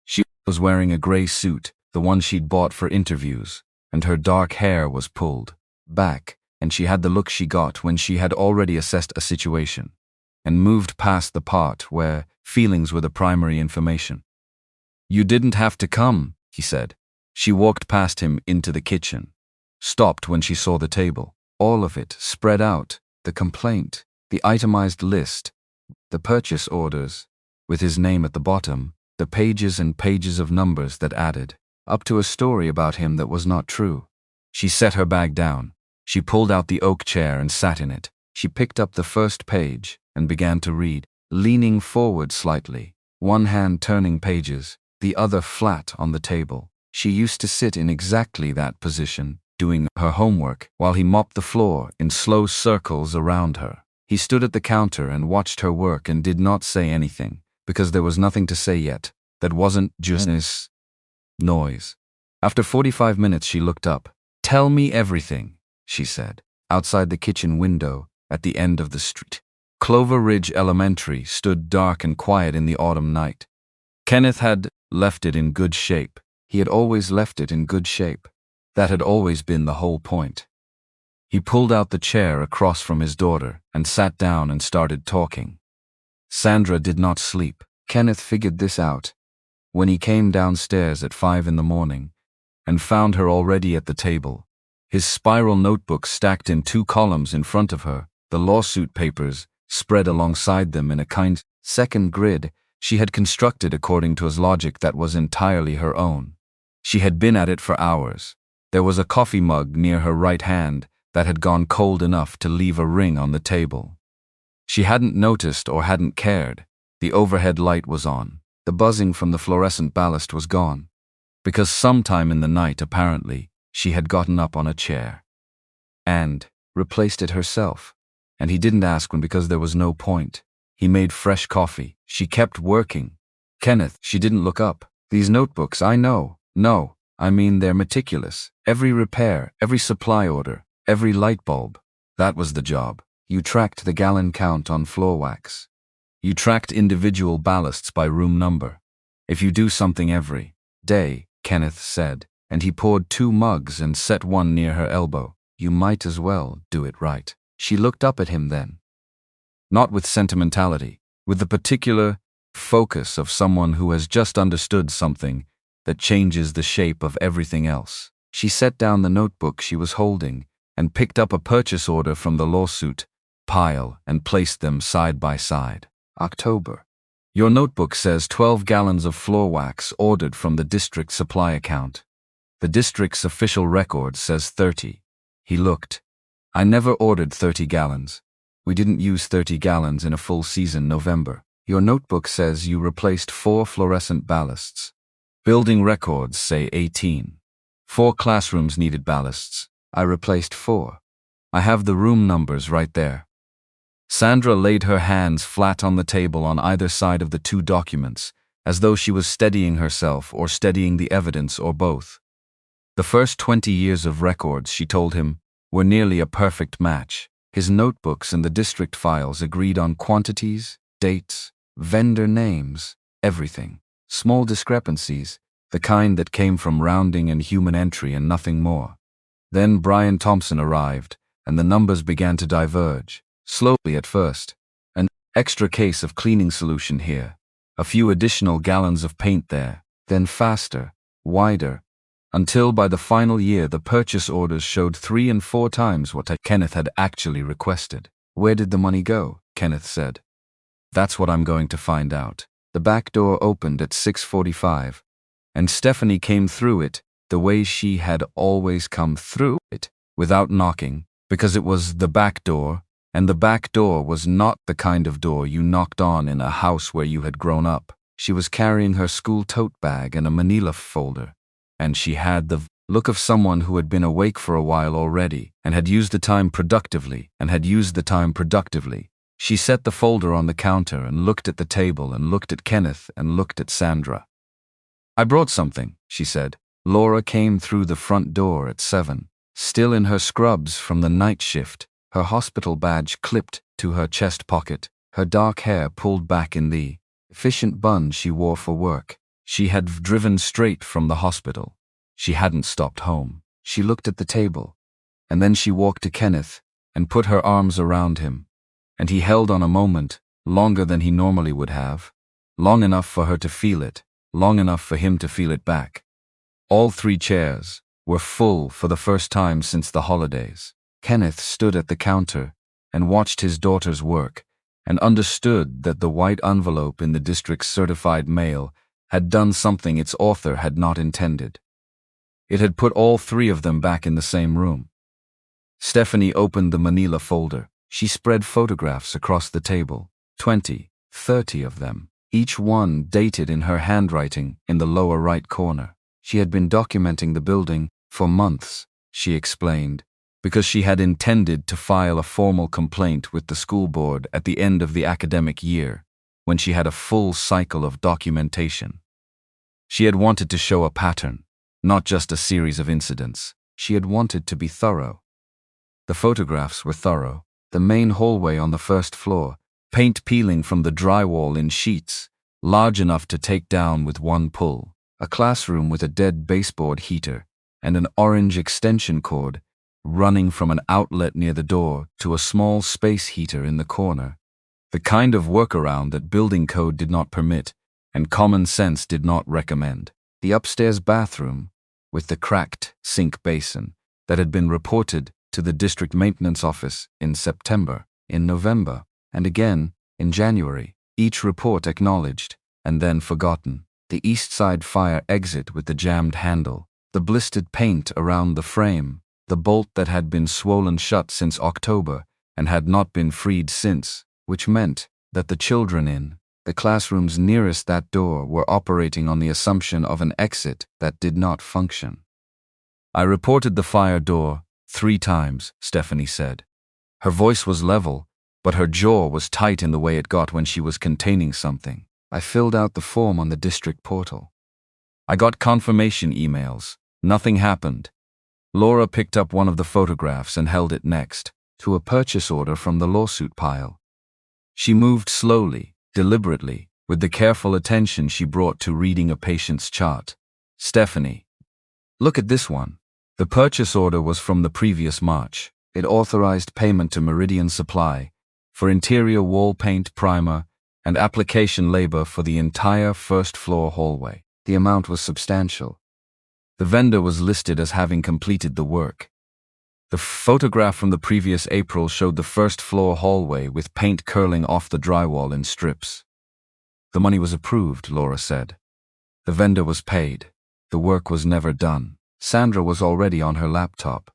She was wearing a gray suit, the one she'd bought for interviews, and her dark hair was pulled back, and she had the look she got when she had already assessed a situation and moved past the part where feelings were the primary information. "You didn't have to come," he said. She walked past him into the kitchen, stopped when she saw the table, all of it spread out, the complaint, the itemized list, the purchase orders, with his name at the bottom, the pages and pages of numbers that added up to a story about him that was not true. She set her bag down. She pulled out the oak chair and sat in it. She picked up the first page and began to read, leaning forward slightly, one hand turning pages, the other flat on the table. She used to sit in exactly that position, doing her homework, while he mopped the floor in slow circles around her. He stood at the counter and watched her work and did not say anything, because there was nothing to say yet. That wasn't just noise. After 45 minutes she looked up. "Tell me everything," she said. Outside the kitchen window, at the end of the street, Clover Ridge Elementary stood dark and quiet in the autumn night. Kenneth had left it in good shape. He had always left it in good shape. That had always been the whole point. He pulled out the chair across from his daughter and sat down and started talking. Sandra did not sleep. Kenneth figured this out when he came downstairs at 5 in the morning and found her already at the table, his spiral notebook stacked in 2 columns in front of her, the lawsuit papers spread alongside them in a kind second grid she had constructed according to his logic that was entirely her own. She had been at it for hours. There was a coffee mug near her right hand that had gone cold enough to leave a ring on the table. She hadn't noticed or hadn't cared. The overhead light was on. The buzzing from the fluorescent ballast was gone. Because sometime in the night, apparently, she had gotten up on a chair and replaced it herself. And he didn't ask when because there was no point. He made fresh coffee. She kept working. "Kenneth," she didn't look up. "These notebooks, I know. No, I mean they're meticulous. Every repair, every supply order, every light bulb. That was the job. You tracked the gallon count on floor wax. You tracked individual ballasts by room number. If you do something every day," Kenneth said, and he poured 2 mugs and set one near her elbow, "you might as well do it right." She looked up at him then. Not with sentimentality, with the particular focus of someone who has just understood something that changes the shape of everything else. She set down the notebook she was holding and picked up a purchase order from the lawsuit pile and placed them side by side. "October. Your notebook says 12 gallons of floor wax ordered from the district supply account. The district's official record says 30. He looked. "I never ordered 30 gallons. We didn't use 30 gallons in a full season November. Your notebook says you replaced 4 fluorescent ballasts. Building records say 18. 4 classrooms needed ballasts. I replaced 4. I have the room numbers right there." Sandra laid her hands flat on the table on either side of the 2 documents, as though she was steadying herself or steadying the evidence or both. The first 20 years of records, she told him, were nearly a perfect match. His notebooks and the district files agreed on quantities, dates, vendor names, everything. Small discrepancies, the kind that came from rounding and human entry and nothing more. Then Brian Thompson arrived, and the numbers began to diverge. Slowly at first. An extra case of cleaning solution here. A few additional gallons of paint there. Then faster, wider, until by the final year the purchase orders showed 3 and 4 times what Kenneth had actually requested. "Where did the money go?" Kenneth said. "That's what I'm going to find out." The back door opened at 6:45, and Stephanie came through it the way she had always come through it, without knocking, because it was the back door, and the back door was not the kind of door you knocked on in a house where you had grown up. She was carrying her school tote bag and a manila folder, and she had the look of someone who had been awake for a while already and had used the time productively. She set the folder on the counter and looked at the table and looked at Kenneth and looked at Sandra. "I brought something," she said. Laura came through the front door at 7, still in her scrubs from the night shift, her hospital badge clipped to her chest pocket, her dark hair pulled back in the efficient bun she wore for work. She had driven straight from the hospital. She hadn't stopped home. She looked at the table, and then she walked to Kenneth and put her arms around him, and he held on a moment, longer than he normally would have, long enough for her to feel it, long enough for him to feel it back. All 3 chairs were full for the first time since the holidays. Kenneth stood at the counter and watched his daughter's work and understood that the white envelope in the district's certified mail had done something its author had not intended. It had put all 3 of them back in the same room. Stephanie opened the manila folder. She spread photographs across the table, 20, 30 of them, each one dated in her handwriting in the lower right corner. She had been documenting the building for months, she explained, because she had intended to file a formal complaint with the school board at the end of the academic year, when she had a full cycle of documentation. She had wanted to show a pattern, not just a series of incidents. She had wanted to be thorough. The photographs were thorough. The main hallway on the first floor, paint peeling from the drywall in sheets, large enough to take down with one pull. A classroom with a dead baseboard heater and an orange extension cord running from an outlet near the door to a small space heater in the corner. The kind of workaround that building code did not permit and common sense did not recommend. The upstairs bathroom, with the cracked sink basin that had been reported to the district maintenance office in September, in November, and again in January, each report acknowledged and then forgotten. The east side fire exit with the jammed handle, the blistered paint around the frame, the bolt that had been swollen shut since October and had not been freed since, which meant that the children in the classrooms nearest that door were operating on the assumption of an exit that did not function. I reported the fire door 3 times, Stephanie said. Her voice was level, but her jaw was tight in the way it got when she was containing something. I filled out the form on the district portal. I got confirmation emails. Nothing happened. Laura picked up one of the photographs and held it next to a purchase order from the lawsuit pile. She moved slowly, deliberately, with the careful attention she brought to reading a patient's chart. Stephanie, look at this one. The purchase order was from the previous March. It authorized payment to Meridian Supply for interior wall paint primer and application labor for the entire first-floor hallway. The amount was substantial. The vendor was listed as having completed the work. The photograph from the previous April showed the first-floor hallway with paint curling off the drywall in strips. The money was approved, Laura said. The vendor was paid. The work was never done. Sandra was already on her laptop.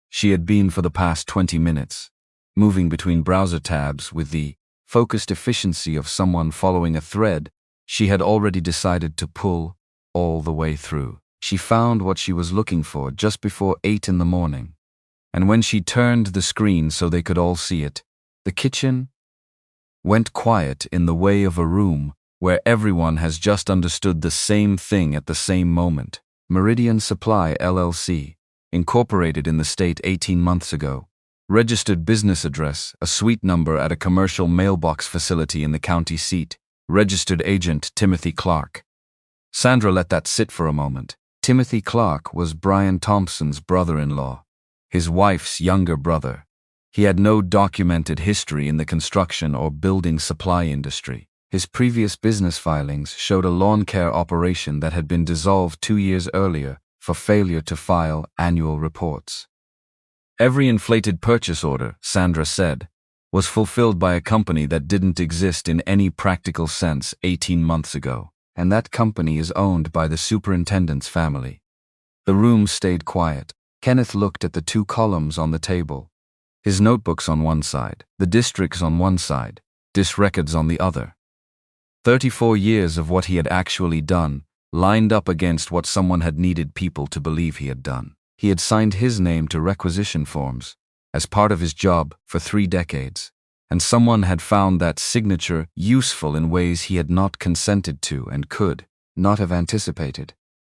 She had been for the past 20 minutes, moving between browser tabs with the focused efficiency of someone following a thread she had already decided to pull all the way through. She found what she was looking for just before 8 in the morning. And when she turned the screen so they could all see it, the kitchen went quiet in the way of a room where everyone has just understood the same thing at the same moment. Meridian Supply LLC, incorporated in the state 18 months ago. Registered business address, a suite number at a commercial mailbox facility in the county seat. Registered agent Timothy Clark. Sandra let that sit for a moment. Timothy Clark was Brian Thompson's brother-in-law, his wife's younger brother. He had no documented history in the construction or building supply industry. His previous business filings showed a lawn care operation that had been dissolved 2 years earlier for failure to file annual reports. Every inflated purchase order, Sandra said, was fulfilled by a company that didn't exist in any practical sense 18 months ago, and that company is owned by the superintendent's family. The room stayed quiet. Kenneth looked at the 2 columns on the table. His notebooks on one side, the districts on one side, records on the other. 34 years of what he had actually done lined up against what someone had needed people to believe he had done. He had signed his name to requisition forms as part of his job for 3 decades, and someone had found that signature useful in ways he had not consented to and could not have anticipated.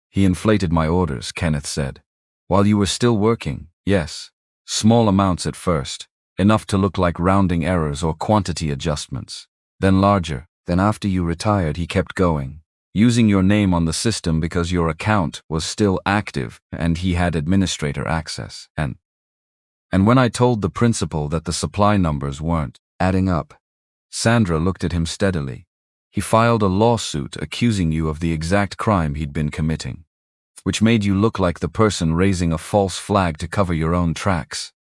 He inflated my orders, Kenneth said. While you were still working, yes. Small amounts at first, enough to look like rounding errors or quantity adjustments. Then larger. Then after you retired, he kept going, using your name on the system because your account was still active and he had administrator access. And when I told the principal that the supply numbers weren't adding up, Sandra looked at him steadily. He filed a lawsuit accusing you of the exact crime he'd been committing, which made you look like the person raising a false flag to cover your own tracks.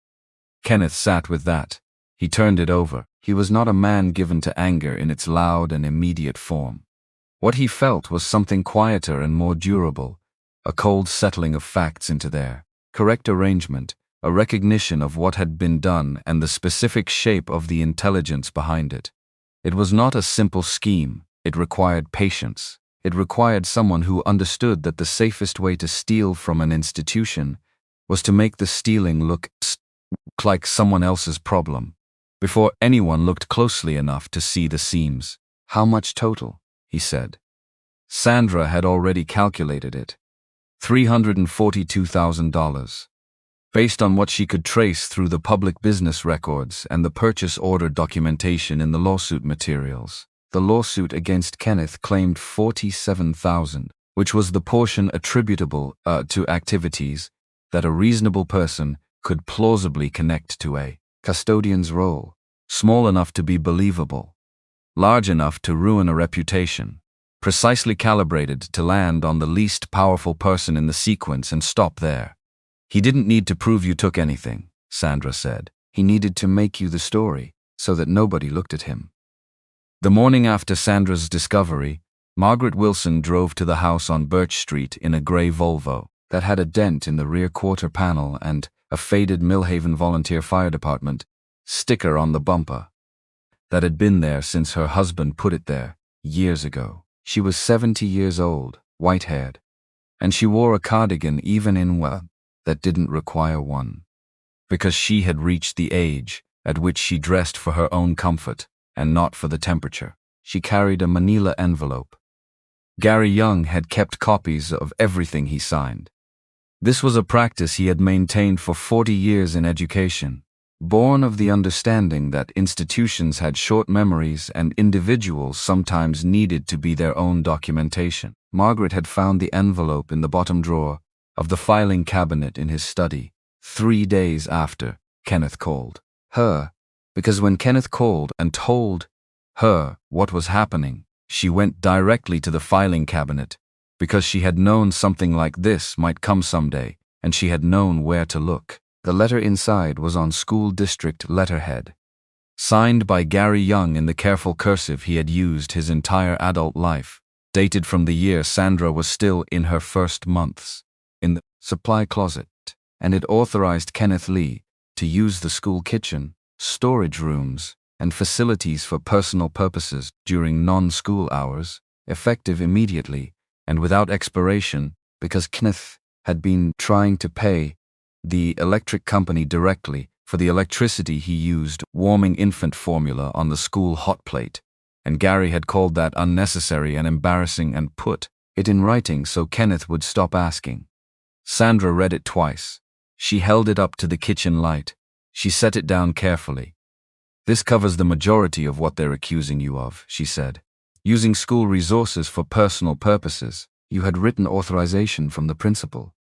Kenneth sat with that. He turned it over. He was not a man given to anger in its loud and immediate form. What he felt was something quieter and more durable, a cold settling of facts into their correct arrangement, a recognition of what had been done and the specific shape of the intelligence behind it. It was not a simple scheme. It required patience. It required someone who understood that the safest way to steal from an institution was to make the stealing look like someone else's problem, before anyone looked closely enough to see the seams. "How much total?" he said. Sandra had already calculated it. $342,000. Based on what she could trace through the public business records and the purchase order documentation in the lawsuit materials. The lawsuit against Kenneth claimed $47,000, which was the portion attributable to activities that a reasonable person could plausibly connect to a custodian's role, small enough to be believable, large enough to ruin a reputation, precisely calibrated to land on the least powerful person in the sequence and stop there. "He didn't need to prove you took anything," Sandra said. "He needed to make you the story so that nobody looked at him." The morning after Sandra's discovery, Margaret Wilson drove to the house on Birch Street in a gray Volvo that had a dent in the rear quarter panel and a faded Millhaven Volunteer Fire Department sticker on the bumper that had been there since her husband put it there years ago. She was 70 years old, white-haired, and she wore a cardigan even in weather that didn't require one, because she had reached the age at which she dressed for her own comfort and not for the temperature. She carried a manila envelope. Gary Young had kept copies of everything he signed. This was a practice he had maintained for 40 years in education, born of the understanding that institutions had short memories and individuals sometimes needed to be their own documentation. Margaret had found the envelope in the bottom drawer of the filing cabinet in his study 3 days after Kenneth called her, because when Kenneth called and told her what was happening, she went directly to the filing cabinet because she had known something like this might come someday, and she had known where to look. The letter inside was on school district letterhead, signed by Gary Young in the careful cursive he had used his entire adult life, dated from the year Sandra was still in her first months in the supply closet, and it authorized Kenneth Lee to use the school kitchen, storage rooms, and facilities for personal purposes during non-school hours, effective immediately and without expiration, because Kenneth had been trying to pay the electric company directly for the electricity he used warming infant formula on the school hot plate, and Gary had called that unnecessary and embarrassing and put it in writing so Kenneth would stop asking. Sandra read it twice. She held it up to the kitchen light. She set it down carefully. "This covers the majority of what they're accusing you of," she said. "Using school resources for personal purposes. You had written authorization from the principal."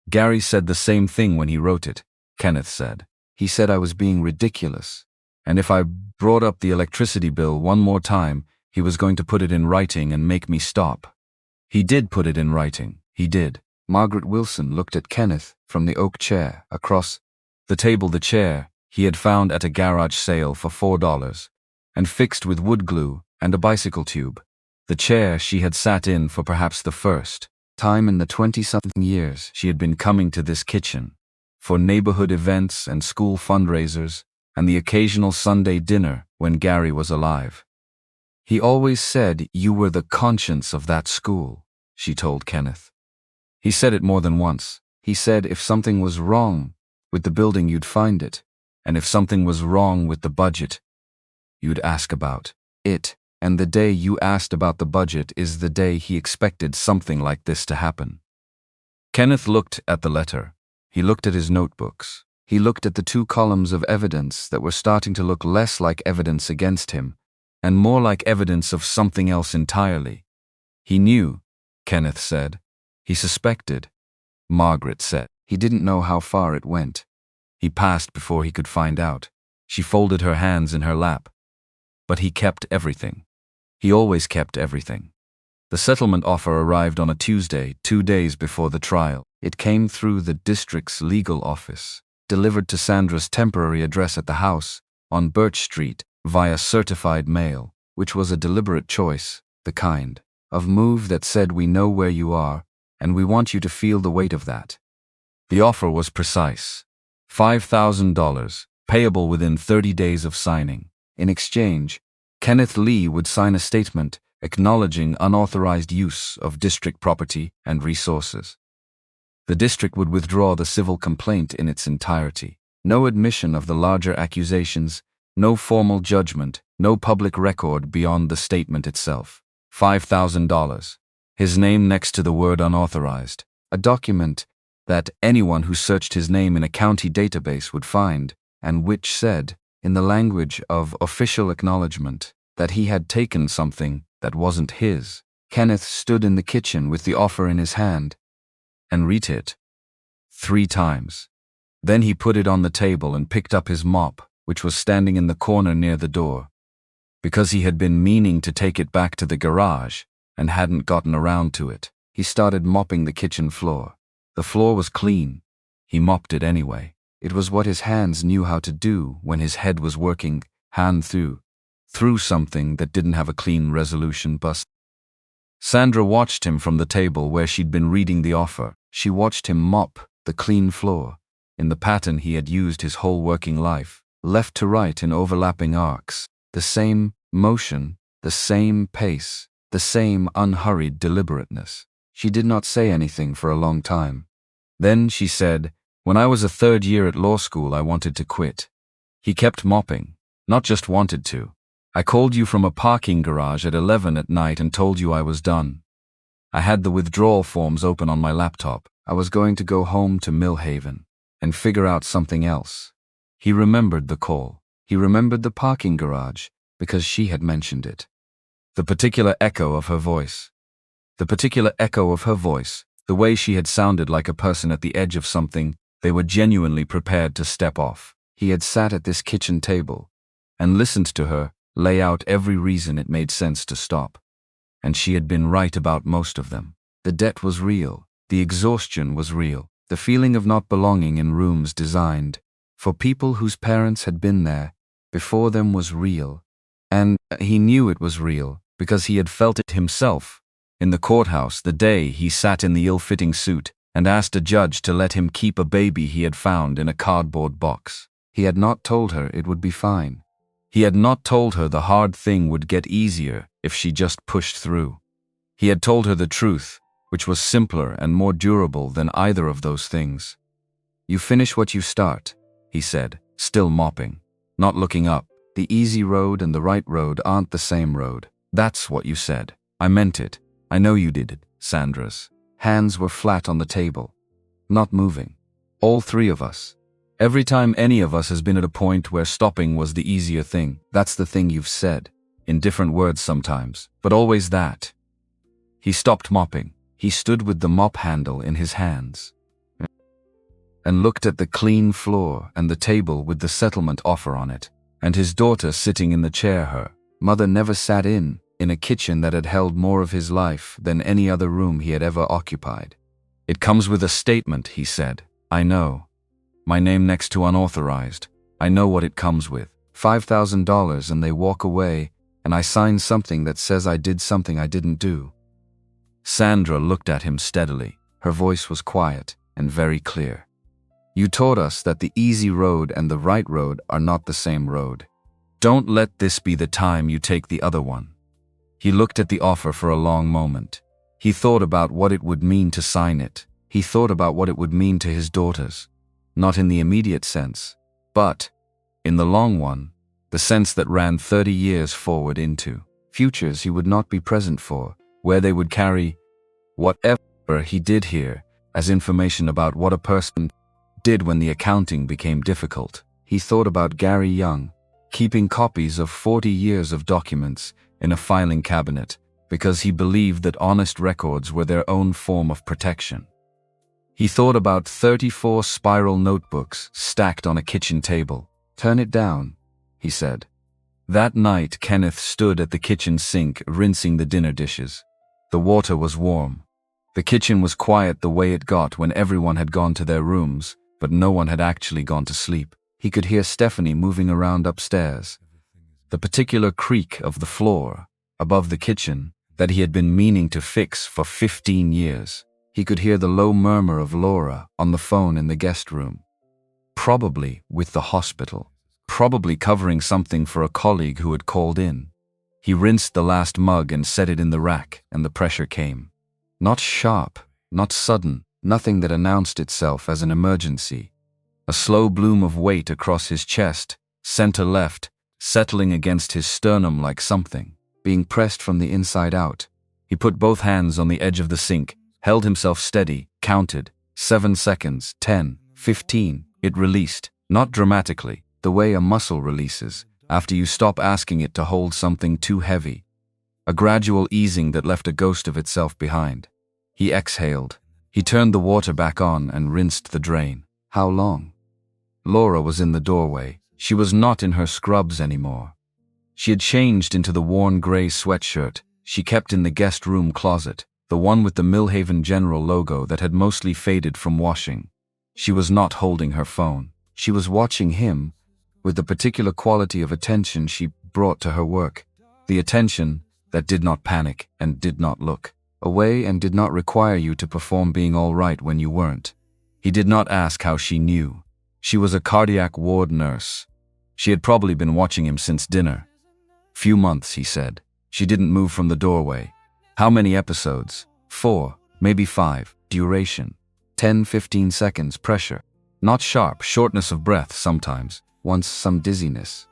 "Gary said the same thing when he wrote it," Kenneth said. "He said I was being ridiculous, and if I brought up the electricity bill one more time, he was going to put it in writing and make me stop." "He did put it in writing. He did." Margaret Wilson looked at Kenneth from the oak chair across the table. The chair he had found at a garage sale for $4 and fixed with wood glue and a bicycle tube. The chair she had sat in for perhaps the first time in the 20-something years she had been coming to this kitchen, for neighborhood events and school fundraisers and the occasional Sunday dinner when Gary was alive. "He always said you were the conscience of that school," she told Kenneth. "He said it more than once. He said if something was wrong with the building, you'd find it, and if something was wrong with the budget, you'd ask about it. And the day you asked about the budget is the day he expected something like this to happen." Kenneth looked at the letter. He looked at his notebooks. He looked at the 2 columns of evidence that were starting to look less like evidence against him and more like evidence of something else entirely. He knew, Kenneth said. He suspected, Margaret said. He didn't know how far it went. He passed before he could find out. She folded her hands in her lap. But he kept everything. He always kept everything. The settlement offer arrived on a Tuesday, 2 days before the trial. It came through the district's legal office, delivered to Sandra's temporary address at the house on Birch Street via certified mail, which was a deliberate choice, the kind of move that said we know where you are and we want you to feel the weight of that. The offer was precise. $5,000, payable within 30 days of signing. In exchange, Kenneth Lee would sign a statement acknowledging unauthorized use of district property and resources. The district would withdraw the civil complaint in its entirety. No admission of the larger accusations, no formal judgment, no public record beyond the statement itself. $5,000. His name next to the word unauthorized. A document that anyone who searched his name in a county database would find, and which said, in the language of official acknowledgement, that he had taken something that wasn't his. Kenneth stood in the kitchen with the offer in his hand and read it 3 times. Then he put it on the table and picked up his mop, which was standing in the corner near the door. Because he had been meaning to take it back to the garage and hadn't gotten around to it, he started mopping the kitchen floor. The floor was clean. He mopped it anyway. It was what his hands knew how to do when his head was working hand through something that didn't have a clean resolution bus. Sandra watched him from the table where she'd been reading the offer. She watched him mop the clean floor in the pattern he had used his whole working life, left to right in overlapping arcs. The same motion, the same pace, the same unhurried deliberateness. She did not say anything for a long time. Then she said, "When I was a 3rd year at law school, I wanted to quit." He kept mopping. "Not just wanted to. I called you from a parking garage at 11 at night and told you I was done. I had the withdrawal forms open on my laptop. I was going to go home to Millhaven and figure out something else." He remembered the call. He remembered the parking garage because she had mentioned it. The particular echo of her voice. The particular echo of her voice, the way she had sounded like a person at the edge of something they were genuinely prepared to step off. He had sat at this kitchen table and listened to her lay out every reason it made sense to stop. And she had been right about most of them. The debt was real. The exhaustion was real. The feeling of not belonging in rooms designed for people whose parents had been there before them was real. And he knew it was real because he had felt it himself in the courthouse the day he sat in the ill-fitting suit and asked a judge to let him keep a baby he had found in a cardboard box. He had not told her it would be fine. He had not told her the hard thing would get easier if she just pushed through. He had told her the truth, which was simpler and more durable than either of those things. "You finish what you start," he said, still mopping, not looking up. "The easy road and the right road aren't the same road. That's what you said." "I meant it. I know you did it." Sandra's hands were flat on the table, not moving. "All 3 of us. Every time any of us has been at a point where stopping was the easier thing, that's the thing you've said. In different words sometimes, but always that." He stopped mopping. He stood with the mop handle in his hands and looked at the clean floor and the table with the settlement offer on it, and his daughter sitting in the chair her mother never sat in a kitchen that had held more of his life than any other room he had ever occupied. "It comes with a statement," he said. "I know. My name next to unauthorized. I know what it comes with. $5,000 and they walk away, and I sign something that says I did something I didn't do." Sandra looked at him steadily. Her voice was quiet and very clear. "You taught us that the easy road and the right road are not the same road. Don't let this be the time you take the other one." He looked at the offer for a long moment. He thought about what it would mean to sign it. He thought about what it would mean to his daughters. Not in the immediate sense, but in the long one, the sense that ran 30 years forward into futures he would not be present for, where they would carry whatever he did here as information about what a person did when the accounting became difficult. He thought about Gary Young, keeping copies of 40 years of documents in a filing cabinet because he believed that honest records were their own form of protection. He thought about 34 spiral notebooks stacked on a kitchen table. "Turn it down," he said. That night, Kenneth stood at the kitchen sink rinsing the dinner dishes. The water was warm. The kitchen was quiet the way it got when everyone had gone to their rooms, but no one had actually gone to sleep. He could hear Stephanie moving around upstairs. The particular creak of the floor above the kitchen that he had been meaning to fix for 15 years. He could hear the low murmur of Laura on the phone in the guest room. probably with the hospital, probably covering something for a colleague who had called in. He rinsed the last mug and set it in the rack, and the pressure came. Not sharp, not sudden, nothing that announced itself as an emergency. A slow bloom of weight across his chest, center left, settling against his sternum like something, being pressed from the inside out. He put both hands on the edge of the sink, held himself steady, counted. 7 seconds, 10, 15. It released, not dramatically, the way a muscle releases, after you stop asking it to hold something too heavy. A gradual easing that left a ghost of itself behind. He exhaled. He turned the water back on and rinsed the drain. How long? Laura was in the doorway. She was not in her scrubs anymore. She had changed into the worn gray sweatshirt she kept in the guest room closet, the one with the Millhaven General logo that had mostly faded from washing. She was not holding her phone. She was watching him, with the particular quality of attention she brought to her work. The attention that did not panic and did not look away and did not require you to perform being all right when you weren't. He did not ask how she knew. She was a cardiac ward nurse. She had probably been watching him since dinner. Few months, he said. She didn't move from the doorway. How many episodes? 4, maybe 5. Duration? 10, 15 seconds. Pressure? Not sharp, shortness of breath sometimes. Once some dizziness.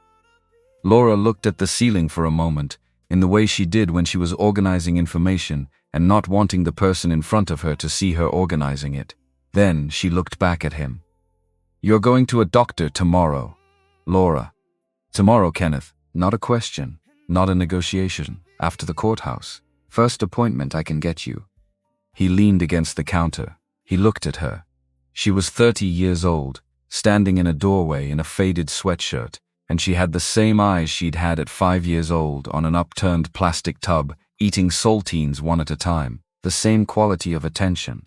Laura looked at the ceiling for a moment, in the way she did when she was organizing information and not wanting the person in front of her to see her organizing it. Then she looked back at him. "You're going to a doctor tomorrow." Laura. "Tomorrow, Kenneth." Not a question, not a negotiation. After the courthouse. "First appointment I can get you." He leaned against the counter. He looked at her. She was 30 years old, standing in a doorway in a faded sweatshirt, and she had the same eyes she'd had at 5 years old on an upturned plastic tub, eating saltines one at a time, the same quality of attention,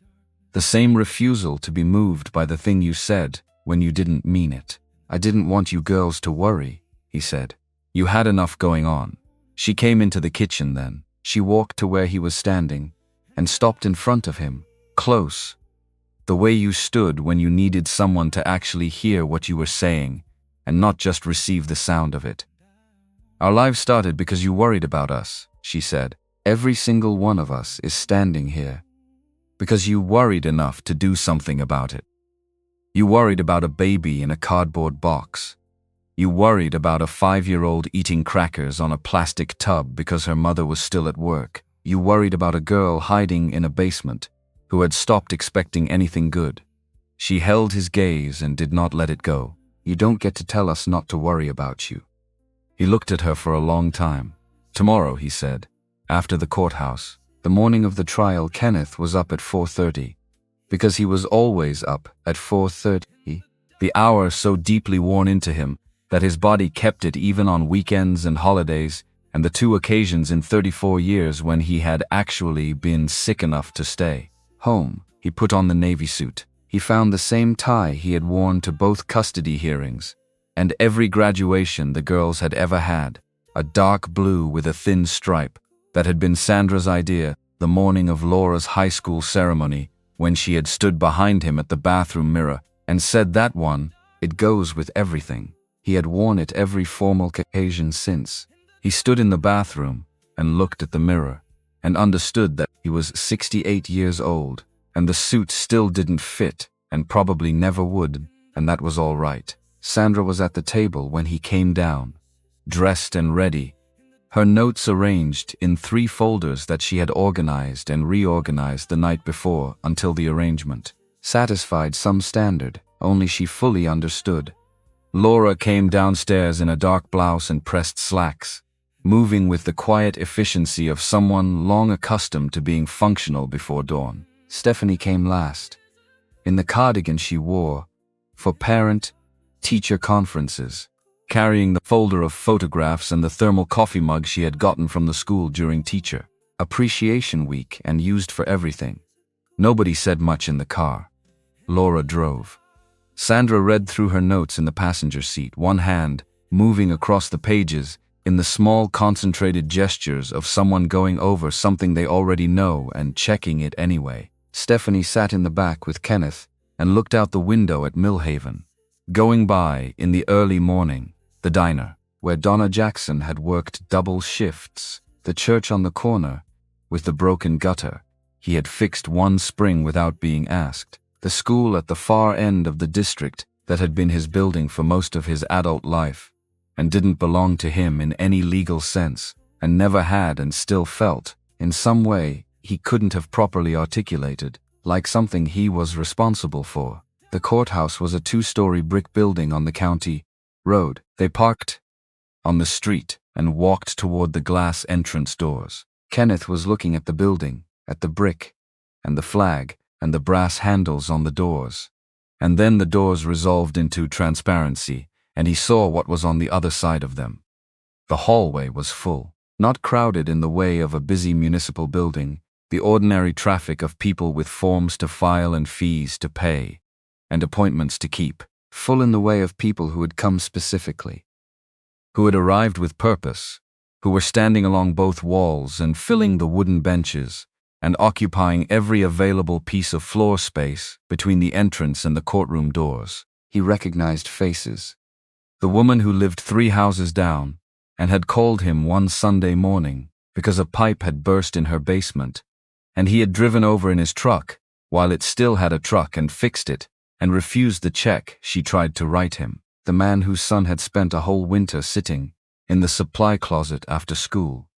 the same refusal to be moved by the thing you said when you didn't mean it. "I didn't want you girls to worry," he said. "You had enough going on." She came into the kitchen then. She walked to where he was standing and stopped in front of him, close. The way you stood when you needed someone to actually hear what you were saying and not just receive the sound of it. "Our lives started because you worried about us," she said. "Every single one of us is standing here because you worried enough to do something about it. You worried about a baby in a cardboard box. You worried about a 5-year-old eating crackers on a plastic tub because her mother was still at work. You worried about a girl hiding in a basement who had stopped expecting anything good." She held his gaze and did not let it go. "You don't get to tell us not to worry about you." He looked at her for a long time. "Tomorrow," he said, "after the courthouse." The morning of the trial, Kenneth was up at 4:30. Because he was always up at 4:30, the hour so deeply worn into him that his body kept it even on weekends and holidays, and the 2 occasions in 34 years when he had actually been sick enough to stay home. He put on the Navy suit. He found the same tie he had worn to both custody hearings and every graduation the girls had ever had, a dark blue with a thin stripe that had been Sandra's idea the morning of Laura's high school ceremony when she had stood behind him at the bathroom mirror and said that one, "It goes with everything." He had worn it every formal occasion since. He stood in the bathroom and looked at the mirror and understood that he was 68 years old, and the suit still didn't fit and probably never would, and that was all right. Sandra was at the table when he came down, dressed and ready, her notes arranged in 3 folders that she had organized and reorganized the night before until the arrangement satisfied some standard only she fully understood. Laura came downstairs in a dark blouse and pressed slacks, moving with the quiet efficiency of someone long accustomed to being functional before dawn. Stephanie came last, in the cardigan she wore for parent-teacher conferences, carrying the folder of photographs and the thermal coffee mug she had gotten from the school during Teacher Appreciation Week and used for everything. Nobody said much in the car. Laura drove. Sandra read through her notes in the passenger seat, one hand moving across the pages in the small concentrated gestures of someone going over something they already know and checking it anyway. Stephanie sat in the back with Kenneth and looked out the window at Millhaven. Going by, in the early morning, the diner, where Donna Jackson had worked double shifts, the church on the corner, with the broken gutter, he had fixed one spring without being asked, the school at the far end of the district that had been his building for most of his adult life, and didn't belong to him in any legal sense, and never had and still felt, in some way he couldn't have properly articulated, like something he was responsible for. The courthouse was a 2-story brick building on the county road. They parked on the street and walked toward the glass entrance doors. Kenneth was looking at the building, at the brick, and the flag, and the brass handles on the doors. And then the doors resolved into transparency, and he saw what was on the other side of them. The hallway was full, not crowded in the way of a busy municipal building, the ordinary traffic of people with forms to file and fees to pay, and appointments to keep, full in the way of people who had come specifically, who had arrived with purpose, who were standing along both walls and filling the wooden benches, and occupying every available piece of floor space between the entrance and the courtroom doors. He recognized faces. The woman who lived 3 houses down, and had called him one Sunday morning because a pipe had burst in her basement, and he had driven over in his truck while it still had a truck and fixed it, and refused the check she tried to write him. The man whose son had spent a whole winter sitting in the supply closet after school,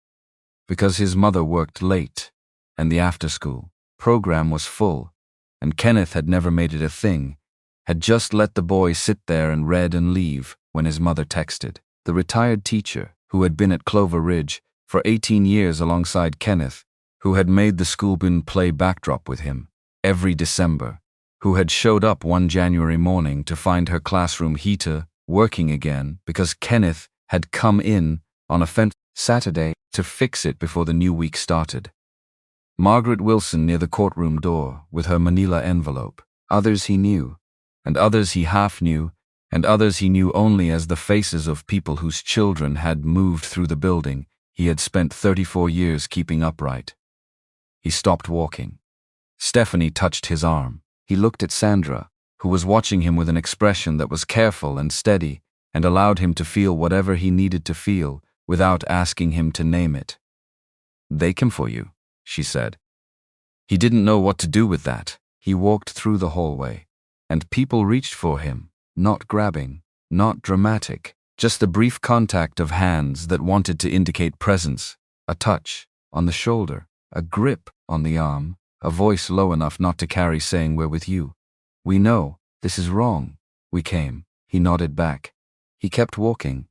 because his mother worked late, and the after-school program was full, and Kenneth had never made it a thing, had just let the boy sit there and read and leave when his mother texted. The retired teacher, who had been at Clover Ridge for 18 years alongside Kenneth, who had made the schoolboon play backdrop with him every December, who had showed up one January morning to find her classroom heater working again because Kenneth had come in on a Saturday to fix it before the new week started. Margaret Wilson near the courtroom door with her manila envelope. Others he knew, and others he half knew, and others he knew only as the faces of people whose children had moved through the building he had spent 34 years keeping upright. He stopped walking. Stephanie touched his arm. He looked at Sandra, who was watching him with an expression that was careful and steady and allowed him to feel whatever he needed to feel without asking him to name it. "They came for you," she said. He didn't know what to do with that. He walked through the hallway, and people reached for him, not grabbing, not dramatic, just a brief contact of hands that wanted to indicate presence, a touch on the shoulder, a grip on the arm, a voice low enough not to carry saying, "We're with you. We know, this is wrong. We came." He nodded back. He kept walking.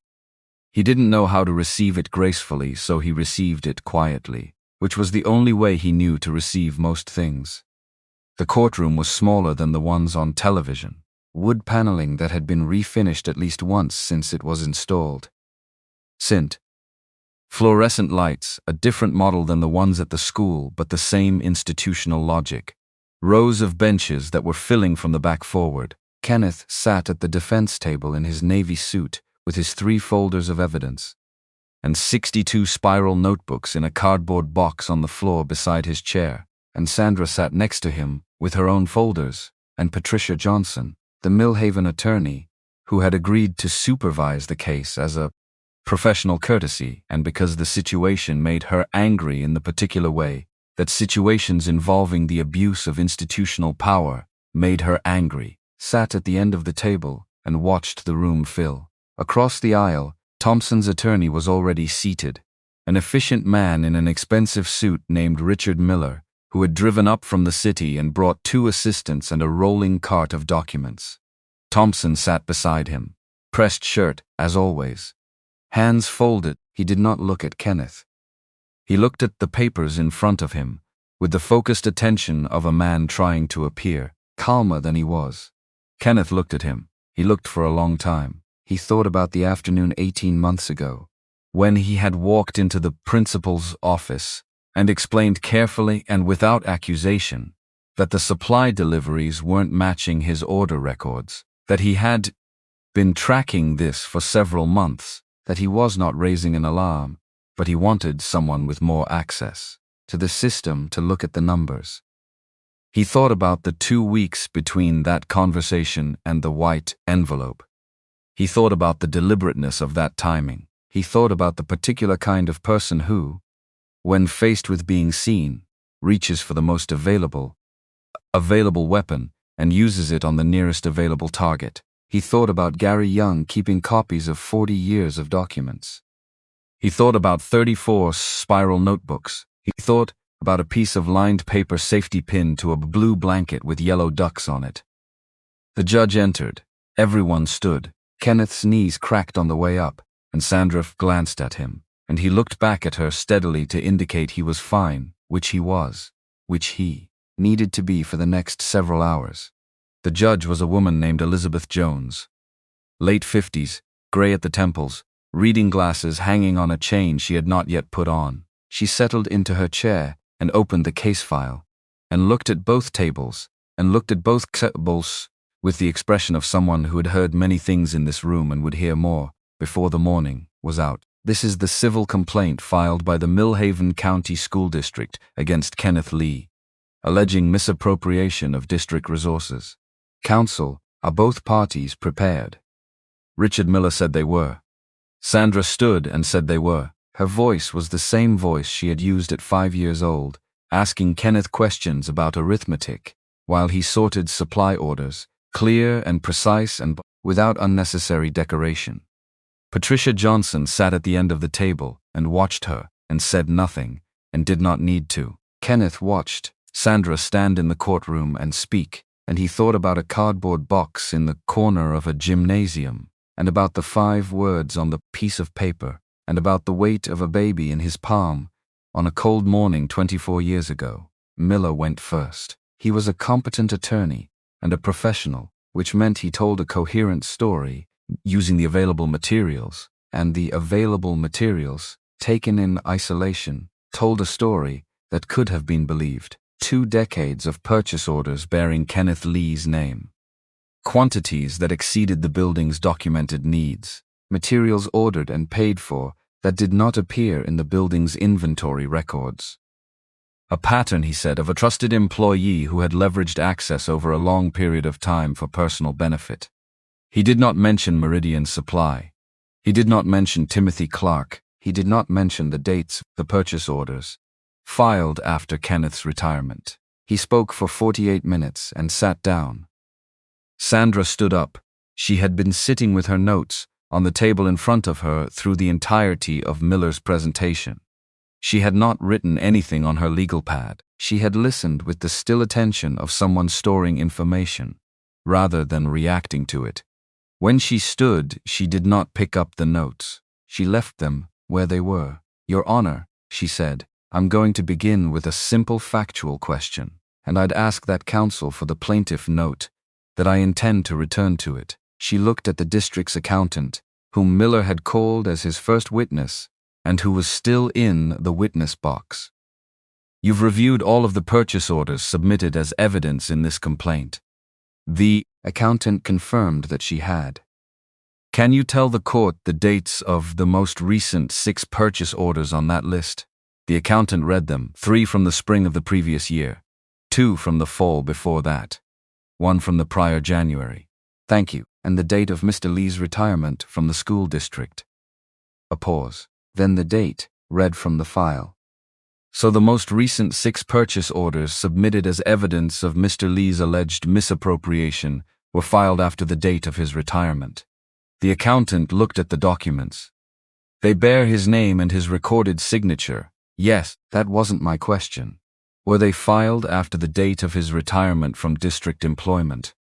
He didn't know how to receive it gracefully, so he received it quietly, which was the only way he knew to receive most things. The courtroom was smaller than the ones on television, wood paneling that had been refinished at least once since it was installed. Fluorescent lights, a different model than the ones at the school, but the same institutional logic. Rows of benches that were filling from the back forward. Kenneth sat at the defense table in his navy suit with his 3 folders of evidence, and 62 spiral notebooks in a cardboard box on the floor beside his chair, and Sandra sat next to him with her own folders, and Patricia Johnson, the Millhaven attorney, who had agreed to supervise the case as a professional courtesy, and because the situation made her angry in the particular way that situations involving the abuse of institutional power made her angry, sat at the end of the table and watched the room fill. Across the aisle, Thompson's attorney was already seated, an efficient man in an expensive suit named Richard Miller, who had driven up from the city and brought 2 assistants and a rolling cart of documents. Thompson sat beside him, pressed shirt, as always. Hands folded, he did not look at Kenneth. He looked at the papers in front of him, with the focused attention of a man trying to appear calmer than he was. Kenneth looked at him. He looked for a long time. He thought about the afternoon 18 months ago, when he had walked into the principal's office and explained carefully and without accusation that the supply deliveries weren't matching his order records, that he had been tracking this for several months, that he was not raising an alarm, but he wanted someone with more access to the system to look at the numbers. He thought about the 2 weeks between that conversation and the white envelope. He thought about the deliberateness of that timing. He thought about the particular kind of person who, when faced with being seen, reaches for the most available weapon and uses it on the nearest available target. He thought about Gary Young keeping copies of 40 years of documents. He thought about 34 spiral notebooks. He thought about a piece of lined paper safety pinned to a blue blanket with yellow ducks on it. The judge entered. Everyone stood. Kenneth's knees cracked on the way up, and Sandra glanced at him, and he looked back at her steadily to indicate he was fine, which he needed to be for the next several hours. The judge was a woman named Elizabeth Jones. Late 50s, gray at the temples, reading glasses hanging on a chain she had not yet put on. She settled into her chair and opened the case file, and looked at both tables, and looked at both tables with the expression of someone who had heard many things in this room and would hear more before the morning was out. This is the civil complaint filed by the Millhaven County School District against Kenneth Lee, alleging misappropriation of district resources. Counsel, are both parties prepared? Richard Miller said they were. Sandra stood and said they were. Her voice was the same voice she had used at 5 years old, asking Kenneth questions about arithmetic, while he sorted supply orders, clear and precise and without unnecessary decoration. Patricia Johnson sat at the end of the table and watched her and said nothing and did not need to. Kenneth watched Sandra stand in the courtroom and speak, and he thought about a cardboard box in the corner of a gymnasium, and about the 5 words on the piece of paper, and about the weight of a baby in his palm on a cold morning 24 years ago. Miller went first. He was a competent attorney and a professional, which meant he told a coherent story using the available materials, and the available materials, taken in isolation, told a story that could have been believed. 2 decades of purchase orders bearing Kenneth Lee's name. Quantities that exceeded the building's documented needs. Materials ordered and paid for that did not appear in the building's inventory records. A pattern, he said, of a trusted employee who had leveraged access over a long period of time for personal benefit. He did not mention Meridian Supply. He did not mention Timothy Clark. He did not mention the dates, the purchase orders, filed after Kenneth's retirement. He spoke for 48 minutes and sat down. Sandra stood up. She had been sitting with her notes on the table in front of her through the entirety of Miller's presentation. She had not written anything on her legal pad. She had listened with the still attention of someone storing information, rather than reacting to it. When she stood, she did not pick up the notes. She left them where they were. Your Honor, she said, I'm going to begin with a simple factual question, and I'd ask that counsel for the plaintiff note that I intend to return to it. She looked at the district's accountant, whom Miller had called as his first witness, and who was still in the witness box. You've reviewed all of the purchase orders submitted as evidence in this complaint. The accountant confirmed that she had. Can you tell the court the dates of the most recent 6 purchase orders on that list? The accountant read them, 3 from the spring of the previous year, 2 from the fall before that, 1 from the prior January. Thank you. And the date of Mr. Lee's retirement from the school district. A pause. Then the date, read from the file. So the most recent 6 purchase orders submitted as evidence of Mr. Lee's alleged misappropriation were filed after the date of his retirement. The accountant looked at the documents. They bear his name and his recorded signature. Yes, that wasn't my question. Were they filed after the date of his retirement from district employment?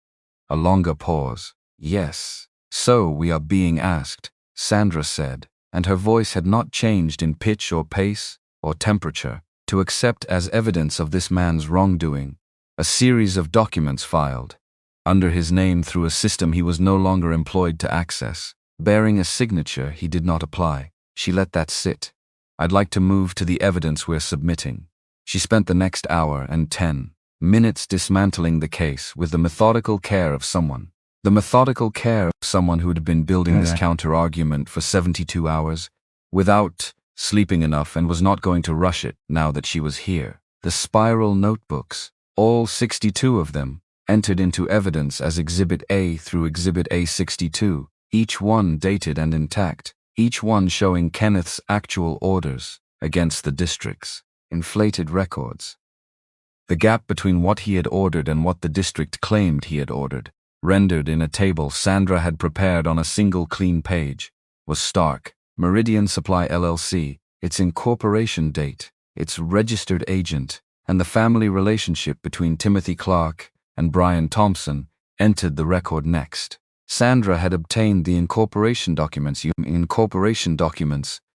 A longer pause. Yes. So we are being asked, Sandra said, and her voice had not changed in pitch or pace or temperature, to accept as evidence of this man's wrongdoing a series of documents filed under his name through a system he was no longer employed to access, bearing a signature he did not apply. She let that sit. I'd like to move to the evidence we're submitting. She spent the next hour and 10 minutes dismantling the case with the methodical care of someone. The methodical care of someone who had been building this counter-argument for 72 hours, without sleeping enough, and was not going to rush it now that she was here. The spiral notebooks. all 62 of them, entered into evidence as Exhibit A through Exhibit A62, each one dated and intact, each one showing Kenneth's actual orders against the district's inflated records. The gap between what he had ordered and what the district claimed he had ordered, rendered in a table Sandra had prepared on a single clean page, was stark. Meridian Supply LLC, its incorporation date, its registered agent, and the family relationship between Timothy Clark and Brian Thompson entered the record next. Sandra had obtained the incorporation documents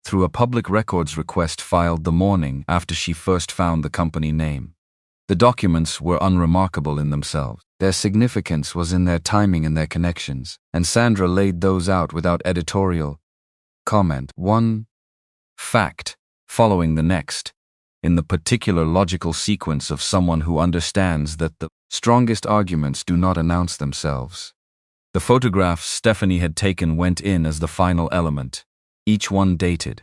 through a public records request filed the morning after she first found the company name. The documents were unremarkable in themselves. Their significance was in their timing and their connections, and Sandra laid those out without editorial comment. One fact following the next, in the particular logical sequence of someone who understands that the strongest arguments do not announce themselves. The photographs Stephanie had taken went in as the final element, each one dated,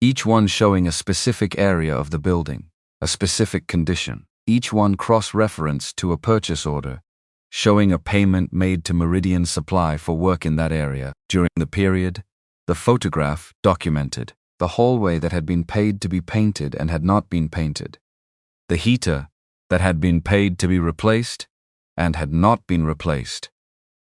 each one showing a specific area of the building, a specific condition, each one cross-referenced to a purchase order, showing a payment made to Meridian Supply for work in that area during the period. The photograph documented the hallway that had been paid to be painted and had not been painted, the heater that had been paid to be replaced and had not been replaced,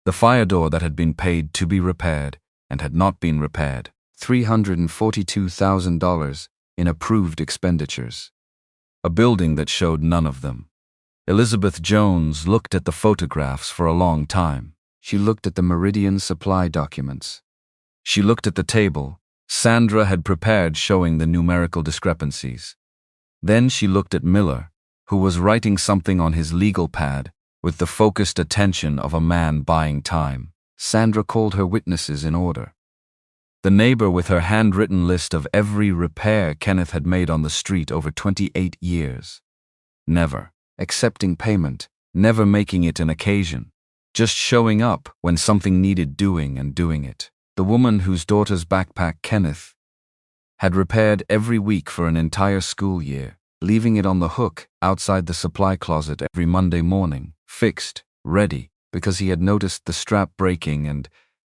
the fire door that had been paid to be repaired and had not been repaired, $342,000 in approved expenditures. A building that showed none of them. Elizabeth Jones looked at the photographs for a long time. She looked at the Meridian Supply documents. She looked at the table Sandra had prepared showing the numerical discrepancies. Then she looked at Miller, who was writing something on his legal pad with the focused attention of a man buying time. Sandra called her witnesses in order. The neighbor with her handwritten list of every repair Kenneth had made on the street over 28 years. Never accepting payment, never making it an occasion, just showing up when something needed doing and doing it. The woman whose daughter's backpack Kenneth had repaired every week for an entire school year, leaving it on the hook outside the supply closet every Monday morning, fixed, ready, because he had noticed the strap breaking and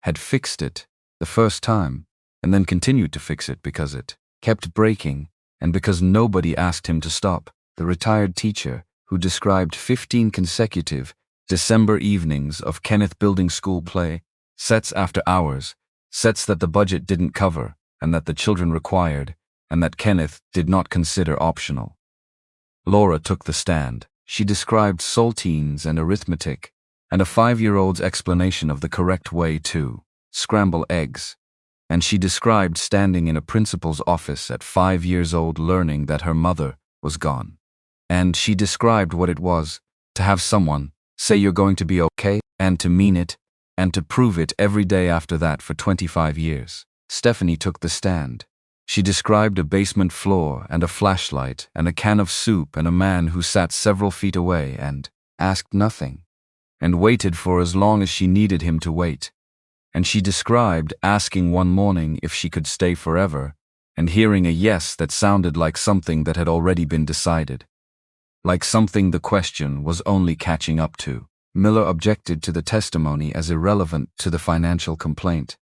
had fixed it the first time, and then continued to fix it because it kept breaking and because nobody asked him to stop. The retired teacher who described 15 consecutive December evenings of Kenneth building school play, sets after hours, sets that the budget didn't cover and that the children required and that Kenneth did not consider optional. Laura took the stand. She described saltines and arithmetic and a 5-year-old's explanation of the correct way to scramble eggs. And she described standing in a principal's office at 5 years old learning that her mother was gone. And she described what it was to have someone say you're going to be okay and to mean it and to prove it every day after that for 25 years. Stephanie took the stand. She described a basement floor and a flashlight and a can of soup and a man who sat several feet away and asked nothing and waited for as long as she needed him to wait. And she described asking one morning if she could stay forever and hearing a yes that sounded like something that had already been decided, like something the question was only catching up to. Miller objected to the testimony as irrelevant to the financial complaint.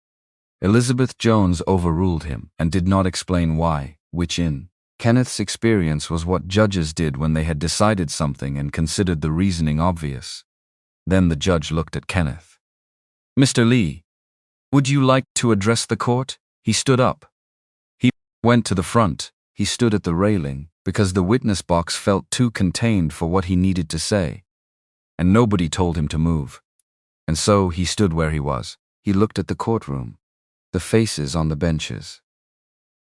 Elizabeth Jones overruled him and did not explain why, which in Kenneth's experience was what judges did when they had decided something and considered the reasoning obvious. Then the judge looked at Kenneth. "Mr. Lee, would you like to address the court?" He stood up. He went to the front. He stood at the railing because the witness box felt too contained for what he needed to say, and nobody told him to move. And so he stood where he was. He looked at the courtroom, the faces on the benches,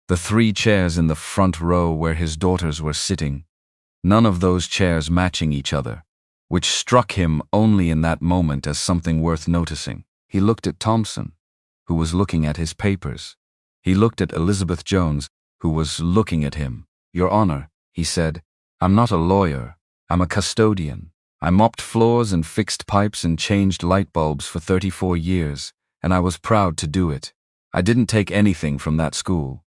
the 3 chairs in the front row where his daughters were sitting, none of those chairs matching each other, which struck him only in that moment as something worth noticing. He looked at Thompson, who was looking at his papers. He looked at Elizabeth Jones, who was looking at him. "Your Honor," he said, "I'm not a lawyer. I'm a custodian. I mopped floors and fixed pipes and changed light bulbs for 34 years, and I was proud to do it. I didn't take anything from that school.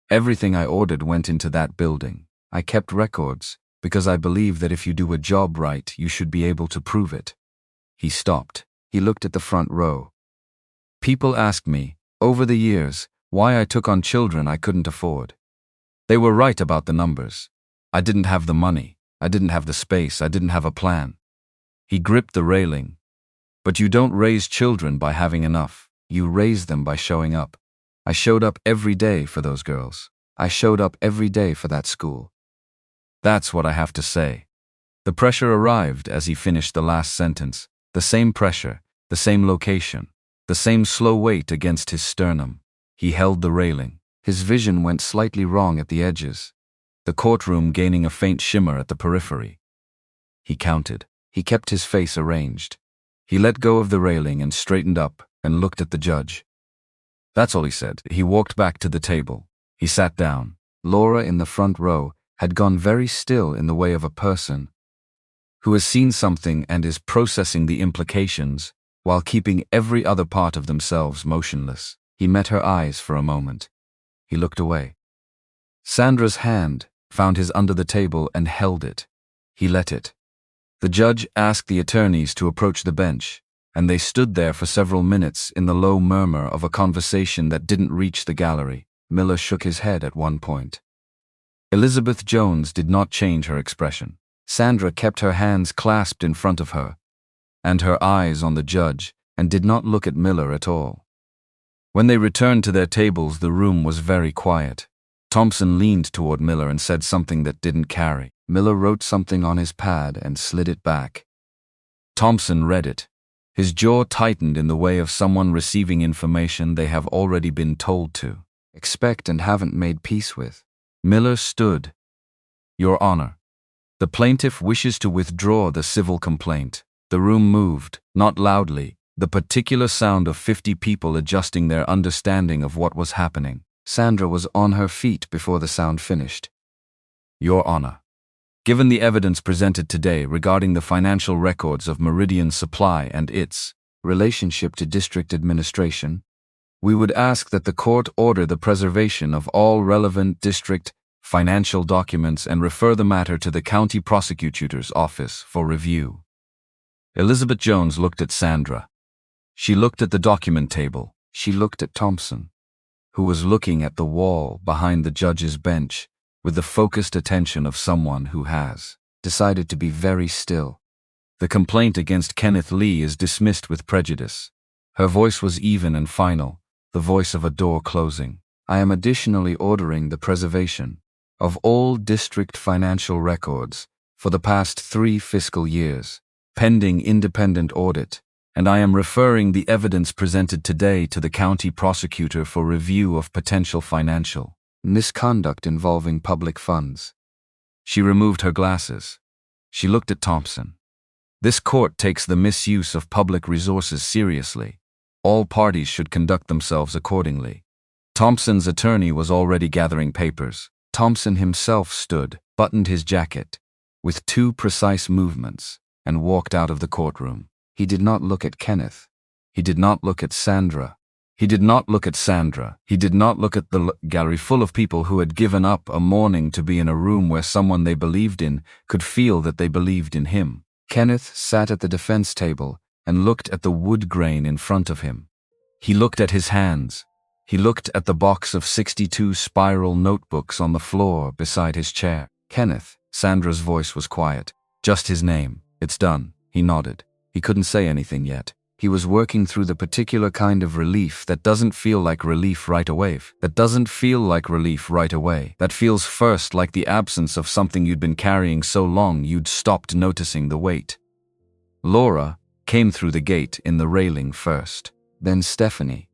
Everything I ordered went into that building. I kept records because I believe that if you do a job right, you should be able to prove it." He stopped. He looked at the front row. "People ask me, over the years, why I took on children I couldn't afford. They were right about the numbers. I didn't have the money. I didn't have the space. I didn't have a plan." He gripped the railing. "But you don't raise children by having enough. You raise them by showing up. I showed up every day for those girls. I showed up every day for that school." That's what I have to say. The pressure arrived as he finished the last sentence. The same pressure, the same location, the same slow weight against his sternum. He held the railing. His vision went slightly wrong at the edges, the courtroom gaining a faint shimmer at the periphery. He counted. He kept his face arranged. He let go of the railing and straightened up and looked at the judge. That's all he said. He walked back to the table. He sat down. Laura in the front row had gone very still in the way of a person who has seen something and is processing the implications while keeping every other part of themselves motionless. He met her eyes for a moment. He looked away. Sandra's hand found his under the table and held it. He let it. The judge asked the attorneys to approach the bench, and they stood there for several minutes in the low murmur of a conversation that didn't reach the gallery. Miller shook his head at one point. Elizabeth Jones did not change her expression. Sandra kept her hands clasped in front of her, and her eyes on the judge, and did not look at Miller at all. When they returned to their tables, the room was very quiet. Thompson leaned toward Miller and said something that didn't carry. Miller wrote something on his pad and slid it back. Thompson read it. His jaw tightened in the way of someone receiving information they have already been told to expect and haven't made peace with. Miller stood. "Your Honor, the plaintiff wishes to withdraw the civil complaint." The room moved, not loudly, the particular sound of 50 people adjusting their understanding of what was happening. Sandra was on her feet before the sound finished. "Your Honor, given the evidence presented today regarding the financial records of Meridian Supply and its relationship to district administration, we would ask that the court order the preservation of all relevant district financial documents and refer the matter to the county prosecutor's office for review." Elizabeth Jones looked at Sandra. She looked at the document table. She looked at Thompson, who was looking at the wall behind the judge's bench with the focused attention of someone who has decided to be very still. "The complaint against Kenneth Lee is dismissed with prejudice." Her voice was even and final, the voice of a door closing. "I am additionally ordering the preservation of all district financial records for the past 3 fiscal years, pending independent audit, and I am referring the evidence presented today to the county prosecutor for review of potential financial misconduct involving public funds." She removed her glasses. She looked at Thompson. "This court takes the misuse of public resources seriously. All parties should conduct themselves accordingly." Thompson's attorney was already gathering papers. Thompson himself stood, buttoned his jacket, with 2 precise movements, and walked out of the courtroom. He did not look at Kenneth. He did not look at Sandra. He did not look at Sandra. He did not look at the gallery full of people who had given up a morning to be in a room where someone they believed in could feel that they believed in him. Kenneth sat at the defense table and looked at the wood grain in front of him. He looked at his hands. He looked at the box of 62 spiral notebooks on the floor beside his chair. "Kenneth," Sandra's voice was quiet. "Just his name. It's done." He nodded. He couldn't say anything yet. He was working through the particular kind of relief that doesn't feel like relief right away. That feels first like the absence of something you'd been carrying so long you'd stopped noticing the weight. Laura came through the gate in the railing first. Then Stephanie.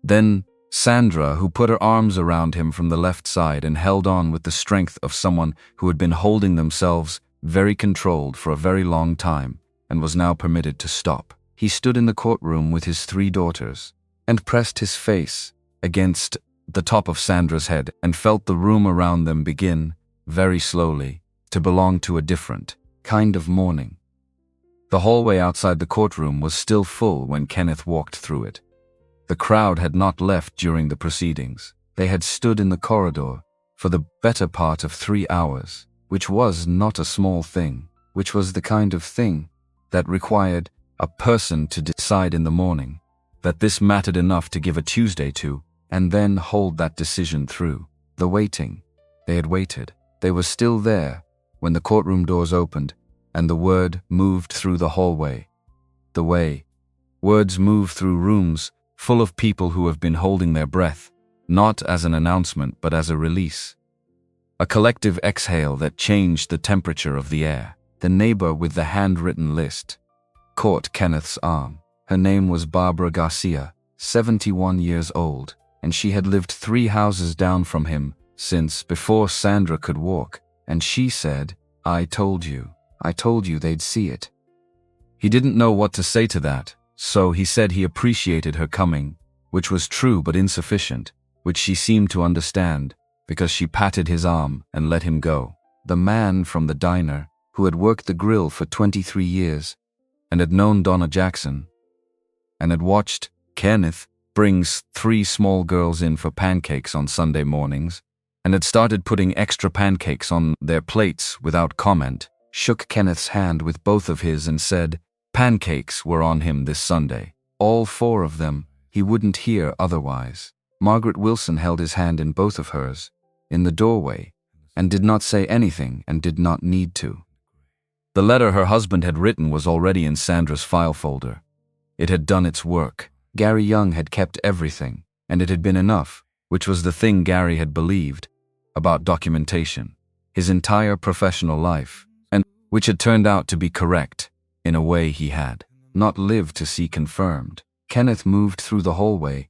Then Sandra, who put her arms around him from the left side and held on with the strength of someone who had been holding themselves very controlled for a very long time and was now permitted to stop. He stood in the courtroom with his 3 daughters and pressed his face against the top of Sandra's head and felt the room around them begin, very slowly, to belong to a different kind of mourning. The hallway outside the courtroom was still full when Kenneth walked through it. The crowd had not left during the proceedings. They had stood in the corridor for the better part of 3 hours. which was not a small thing, which was the kind of thing that required a person to decide in the morning that this mattered enough to give a Tuesday to, and then hold that decision through. The waiting. They had waited. They were still there when the courtroom doors opened and the word moved through the hallway. The way. Words move through rooms full of people who have been holding their breath, not as an announcement but as a release. A collective exhale that changed the temperature of the air. The neighbor with the handwritten list caught Kenneth's arm. Her name was Barbara Garcia, 71 years old, and she had lived 3 houses down from him since before Sandra could walk, and she said, I told you they'd see it. He didn't know what to say to that, so he said he appreciated her coming, which was true but insufficient, which she seemed to understand, because she patted his arm and let him go. The man from the diner, who had worked the grill for 23 years, and had known Donna Jackson, and had watched Kenneth brings 3 small girls in for pancakes on Sunday mornings, and had started putting extra pancakes on their plates without comment, shook Kenneth's hand with both of his and said pancakes were on him this Sunday. All 4 of them. He wouldn't hear otherwise. Margaret Wilson held his hand in both of hers, in the doorway, and did not say anything and did not need to. The letter her husband had written was already in Sandra's file folder. It had done its work. Gary Young had kept everything, and it had been enough, which was the thing Gary had believed about documentation, his entire professional life, and which had turned out to be correct in a way he had not lived to see confirmed. Kenneth moved through the hallway,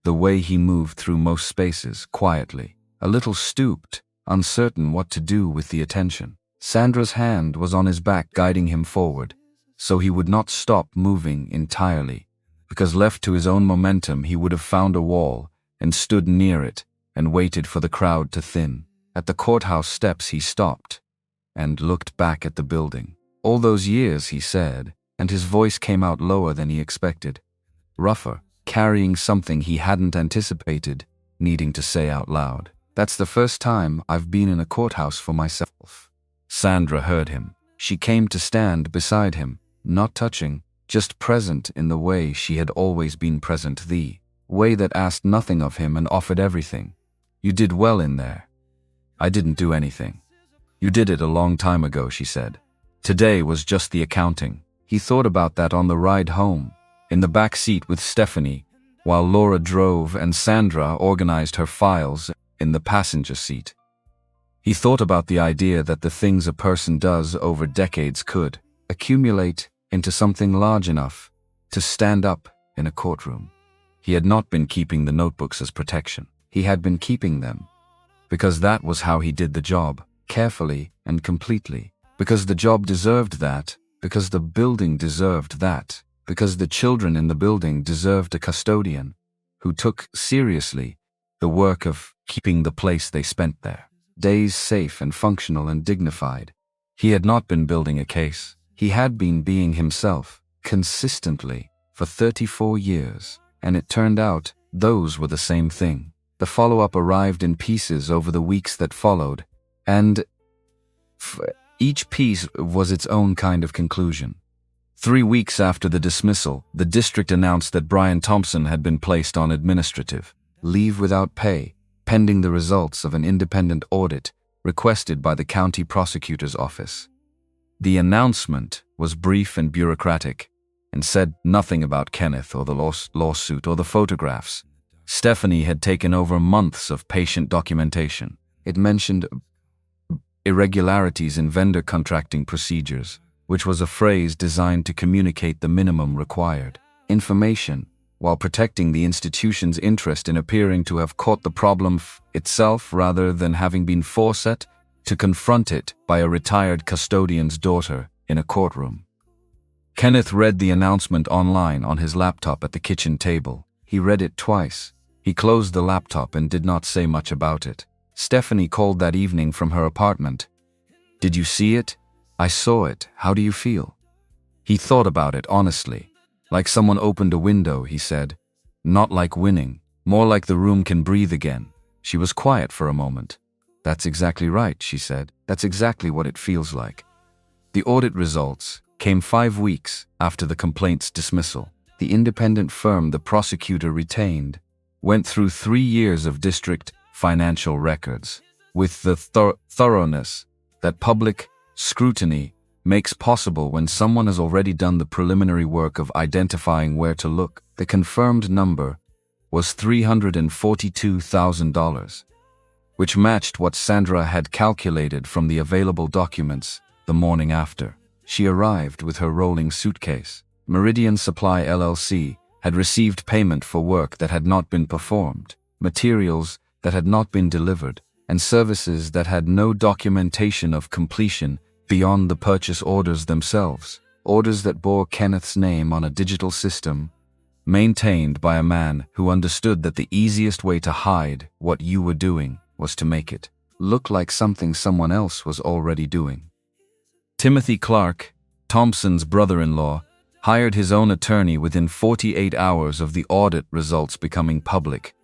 the way he moved through most spaces, quietly, a little stooped, uncertain what to do with the attention. Sandra's hand was on his back guiding him forward, so he would not stop moving entirely, because left to his own momentum he would have found a wall and stood near it and waited for the crowd to thin. At the courthouse steps he stopped and looked back at the building. All those years, he said, and his voice came out lower than he expected, rougher, carrying something he hadn't anticipated needing to say out loud. That's the first time I've been in a courthouse for myself. Sandra heard him. She came to stand beside him, not touching, just present in the way she had always been present, the way that asked nothing of him and offered everything. You did well in there. I didn't do anything. You did it a long time ago, she said. Today was just the accounting. He thought about that on the ride home, in the back seat with Stephanie, while Laura drove and Sandra organized her files in the passenger seat. He thought about the idea that the things a person does over decades could accumulate into something large enough to stand up in a courtroom. He had not been keeping the notebooks as protection. He had been keeping them because that was how he did the job, carefully and completely, because the job deserved that, because the building deserved that, because the children in the building deserved a custodian who took seriously the work of keeping the place they spent there days safe and functional and dignified. He had not been building a case. He had been being himself, consistently, for 34 years, and it turned out those were the same thing. The follow-up arrived in pieces over the weeks that followed, and each piece was its own kind of conclusion. 3 weeks after the dismissal, the district announced that Brian Thompson had been placed on administrative leave without pay, pending the results of an independent audit requested by the county prosecutor's office. The announcement was brief and bureaucratic, and said nothing about Kenneth or the lawsuit or the photographs. Stephanie had taken over months of patient documentation. It mentioned irregularities in vendor contracting procedures, which was a phrase designed to communicate the minimum required information, while protecting the institution's interest in appearing to have caught the problem itself rather than having been forced to confront it by a retired custodian's daughter in a courtroom. Kenneth read the announcement online on his laptop at the kitchen table. He read it twice. He closed the laptop and did not say much about it. Stephanie called that evening from her apartment. "Did you see it?" "I saw it. How do you feel?" He thought about it honestly. Like someone opened a window, he said. Not like winning, more like the room can breathe again. She was quiet for a moment. "That's exactly right," she said. "That's exactly what it feels like." The audit results came 5 weeks after the complaint's dismissal. The independent firm the prosecutor retained went through 3 years of district financial records with the thoroughness that public scrutiny makes possible when someone has already done the preliminary work of identifying where to look. The confirmed number was $342,000, which matched what Sandra had calculated from the available documents the morning after. She arrived with her rolling suitcase. Meridian Supply LLC had received payment for work that had not been performed, materials that had not been delivered, and services that had no documentation of completion beyond the purchase orders themselves, orders that bore Kenneth's name on a digital system maintained by a man who understood that the easiest way to hide what you were doing was to make it look like something someone else was already doing. Timothy Clark, Thompson's brother-in-law, hired his own attorney within 48 hours of the audit results becoming public,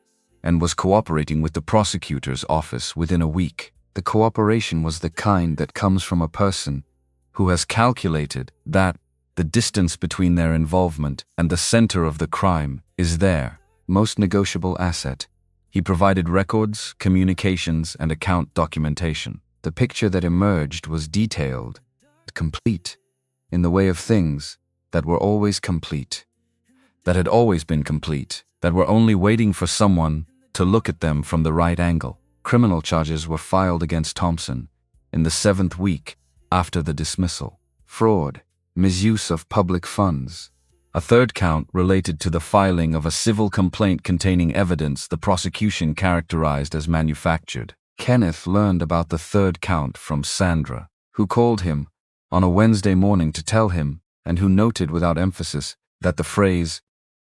and was cooperating with the prosecutor's office within a week. The cooperation was the kind that comes from a person who has calculated that the distance between their involvement and the center of the crime is their most negotiable asset. He provided records, communications, and account documentation. The picture that emerged was detailed, complete, in the way of things that were always complete, that had always been complete, that were only waiting for someone to look at them from the right angle. Criminal charges were filed against Thompson in the 7th week after the dismissal. Fraud, misuse of public funds. A 3rd count related to the filing of a civil complaint containing evidence the prosecution characterized as manufactured. Kenneth learned about the 3rd count from Sandra, who called him on a Wednesday morning to tell him, and who noted without emphasis that the phrase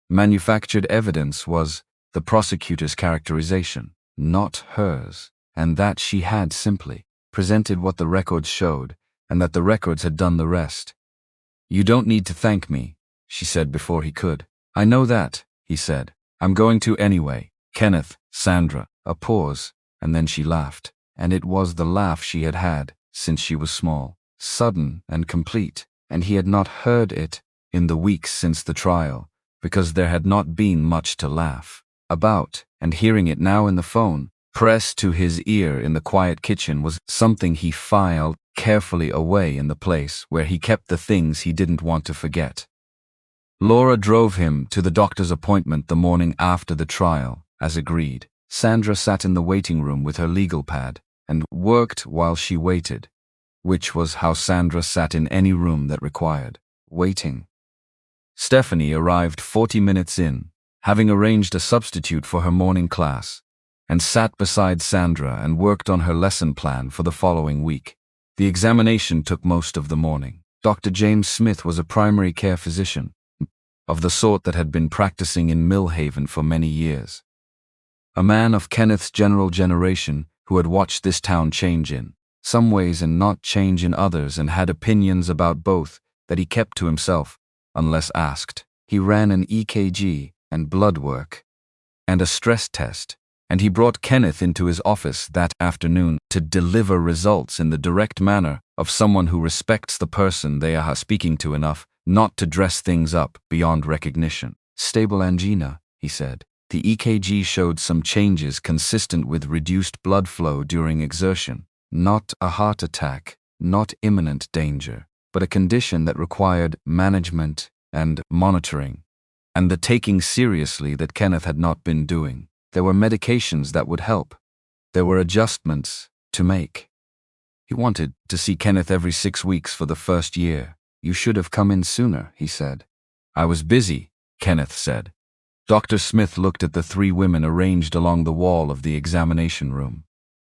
manufactured evidence was the prosecutor's characterization, not hers, and that she had simply presented what the records showed, and that the records had done the rest. "You don't need to thank me," she said before he could. "I know that," he said. "I'm going to anyway." Kenneth, Sandra. A pause, and then she laughed, and it was the laugh she had had since she was small, sudden and complete, and he had not heard it in the weeks since the trial, because there had not been much to laugh about, and hearing it now in the phone, pressed to his ear in the quiet kitchen, was something he filed carefully away in the place where he kept the things he didn't want to forget. Laura drove him to the doctor's appointment the morning after the trial, as agreed. Sandra sat in the waiting room with her legal pad and worked while she waited, which was how Sandra sat in any room that required waiting. Stephanie arrived 40 minutes in, having arranged a substitute for her morning class, and sat beside Sandra and worked on her lesson plan for the following week. The examination took most of the morning. Dr. James Smith was a primary care physician, of the sort that had been practicing in Millhaven for many years. A man of Kenneth's general generation who had watched this town change in some ways and not change in others, and had opinions about both that he kept to himself unless asked. He ran an EKG and blood work and a stress test, and he brought Kenneth into his office that afternoon to deliver results in the direct manner of someone who respects the person they are speaking to enough not to dress things up beyond recognition. "Stable angina," he said. The EKG showed some changes consistent with reduced blood flow during exertion. Not a heart attack, not imminent danger, but a condition that required management and monitoring, and the taking seriously that Kenneth had not been doing. There were medications that would help. There were adjustments to make. He wanted to see Kenneth every 6 weeks for the first year. "You should have come in sooner," he said. "I was busy," Kenneth said. Dr. Smith looked at the 3 women arranged along the wall of the examination room.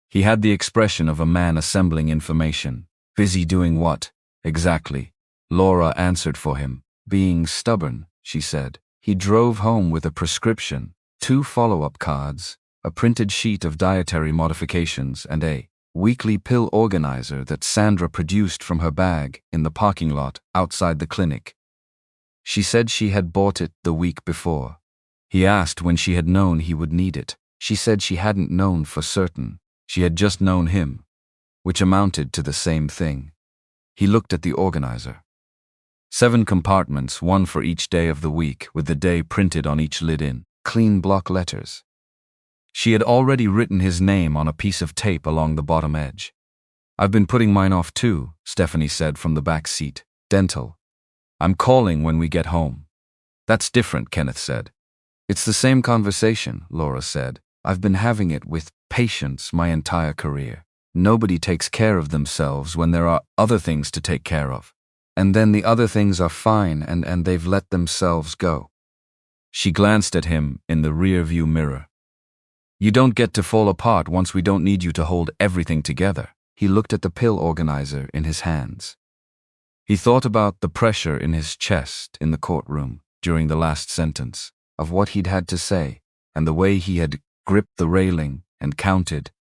He had the expression of a man assembling information. "Busy doing what, exactly?" Laura answered for him. "Being stubborn," she said. He drove home with a prescription, 2 follow-up cards, a printed sheet of dietary modifications, and a weekly pill organizer that Sandra produced from her bag in the parking lot outside the clinic. She said she had bought it the week before. He asked when she had known he would need it. She said she hadn't known for certain. She had just known him, which amounted to the same thing. He looked at the organizer. 7 compartments, one for each day of the week, with the day printed on each lid in clean block letters. She had already written his name on a piece of tape along the bottom edge. "I've been putting mine off too," Stephanie said from the back seat. "Dental. I'm calling when we get home." "That's different," Kenneth said. "It's the same conversation," Laura said. "I've been having it with patients my entire career. Nobody takes care of themselves when there are other things to take care of. And then the other things are fine and they've let themselves go." She glanced at him in the rear-view mirror. "You don't get to fall apart once we don't need you to hold everything together." He looked at the pill organizer in his hands. He thought about the pressure in his chest in the courtroom during the last sentence, of what he'd had to say, and the way he had gripped the railing and counted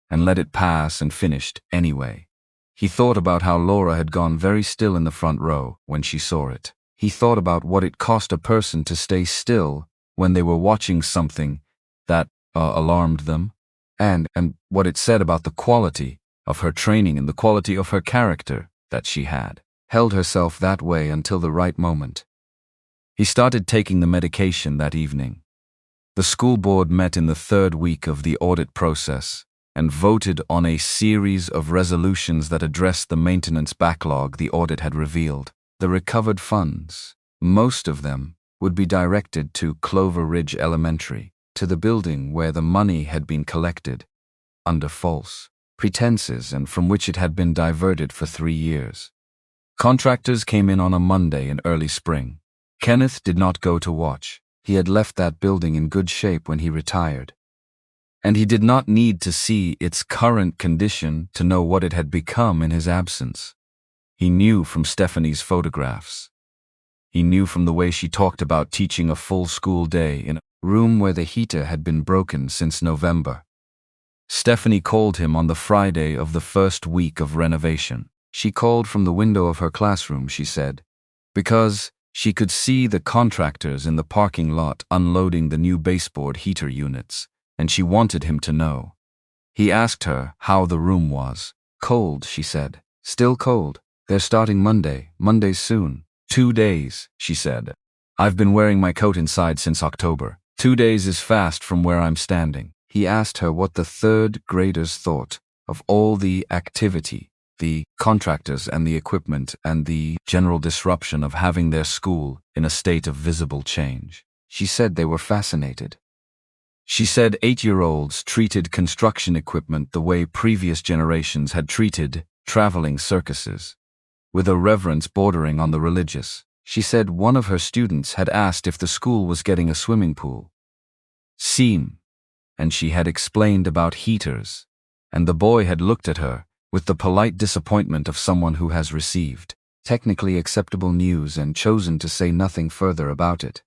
and let it pass and finished anyway. He thought about how Laura had gone very still in the front row when she saw it. He thought about what it cost a person to stay still when they were watching something that alarmed them, and what it said about the quality of her training and the quality of her character that she had held herself that way until the right moment. He started taking the medication that evening. The school board met in the 3rd week of the audit process and voted on a series of resolutions that addressed the maintenance backlog the audit had revealed. The recovered funds, most of them, would be directed to Clover Ridge Elementary, to the building where the money had been collected, under false pretenses and from which it had been diverted for 3 years. Contractors came in on a Monday in early spring. Kenneth did not go to watch. He had left that building in good shape when he retired. And he did not need to see its current condition to know what it had become in his absence. He knew from Stephanie's photographs. He knew from the way she talked about teaching a full school day in a room where the heater had been broken since November. Stephanie called him on the Friday of the 1st week of renovation. She called from the window of her classroom, she said, because she could see the contractors in the parking lot unloading the new baseboard heater units, and she wanted him to know. He asked her how the room was. "Cold," she said. "Still cold. They're starting Monday. Monday's soon." 2 days, she said. "I've been wearing my coat inside since October. 2 days is fast from where I'm standing." He asked her what the 3rd graders thought of all the activity, the contractors and the equipment, and the general disruption of having their school in a state of visible change. She said they were fascinated. She said 8-year-olds treated construction equipment the way previous generations had treated traveling circuses, with a reverence bordering on the religious. She said one of her students had asked if the school was getting a swimming pool. And she had explained about heaters, and the boy had looked at her with the polite disappointment of someone who has received technically acceptable news and chosen to say nothing further about it.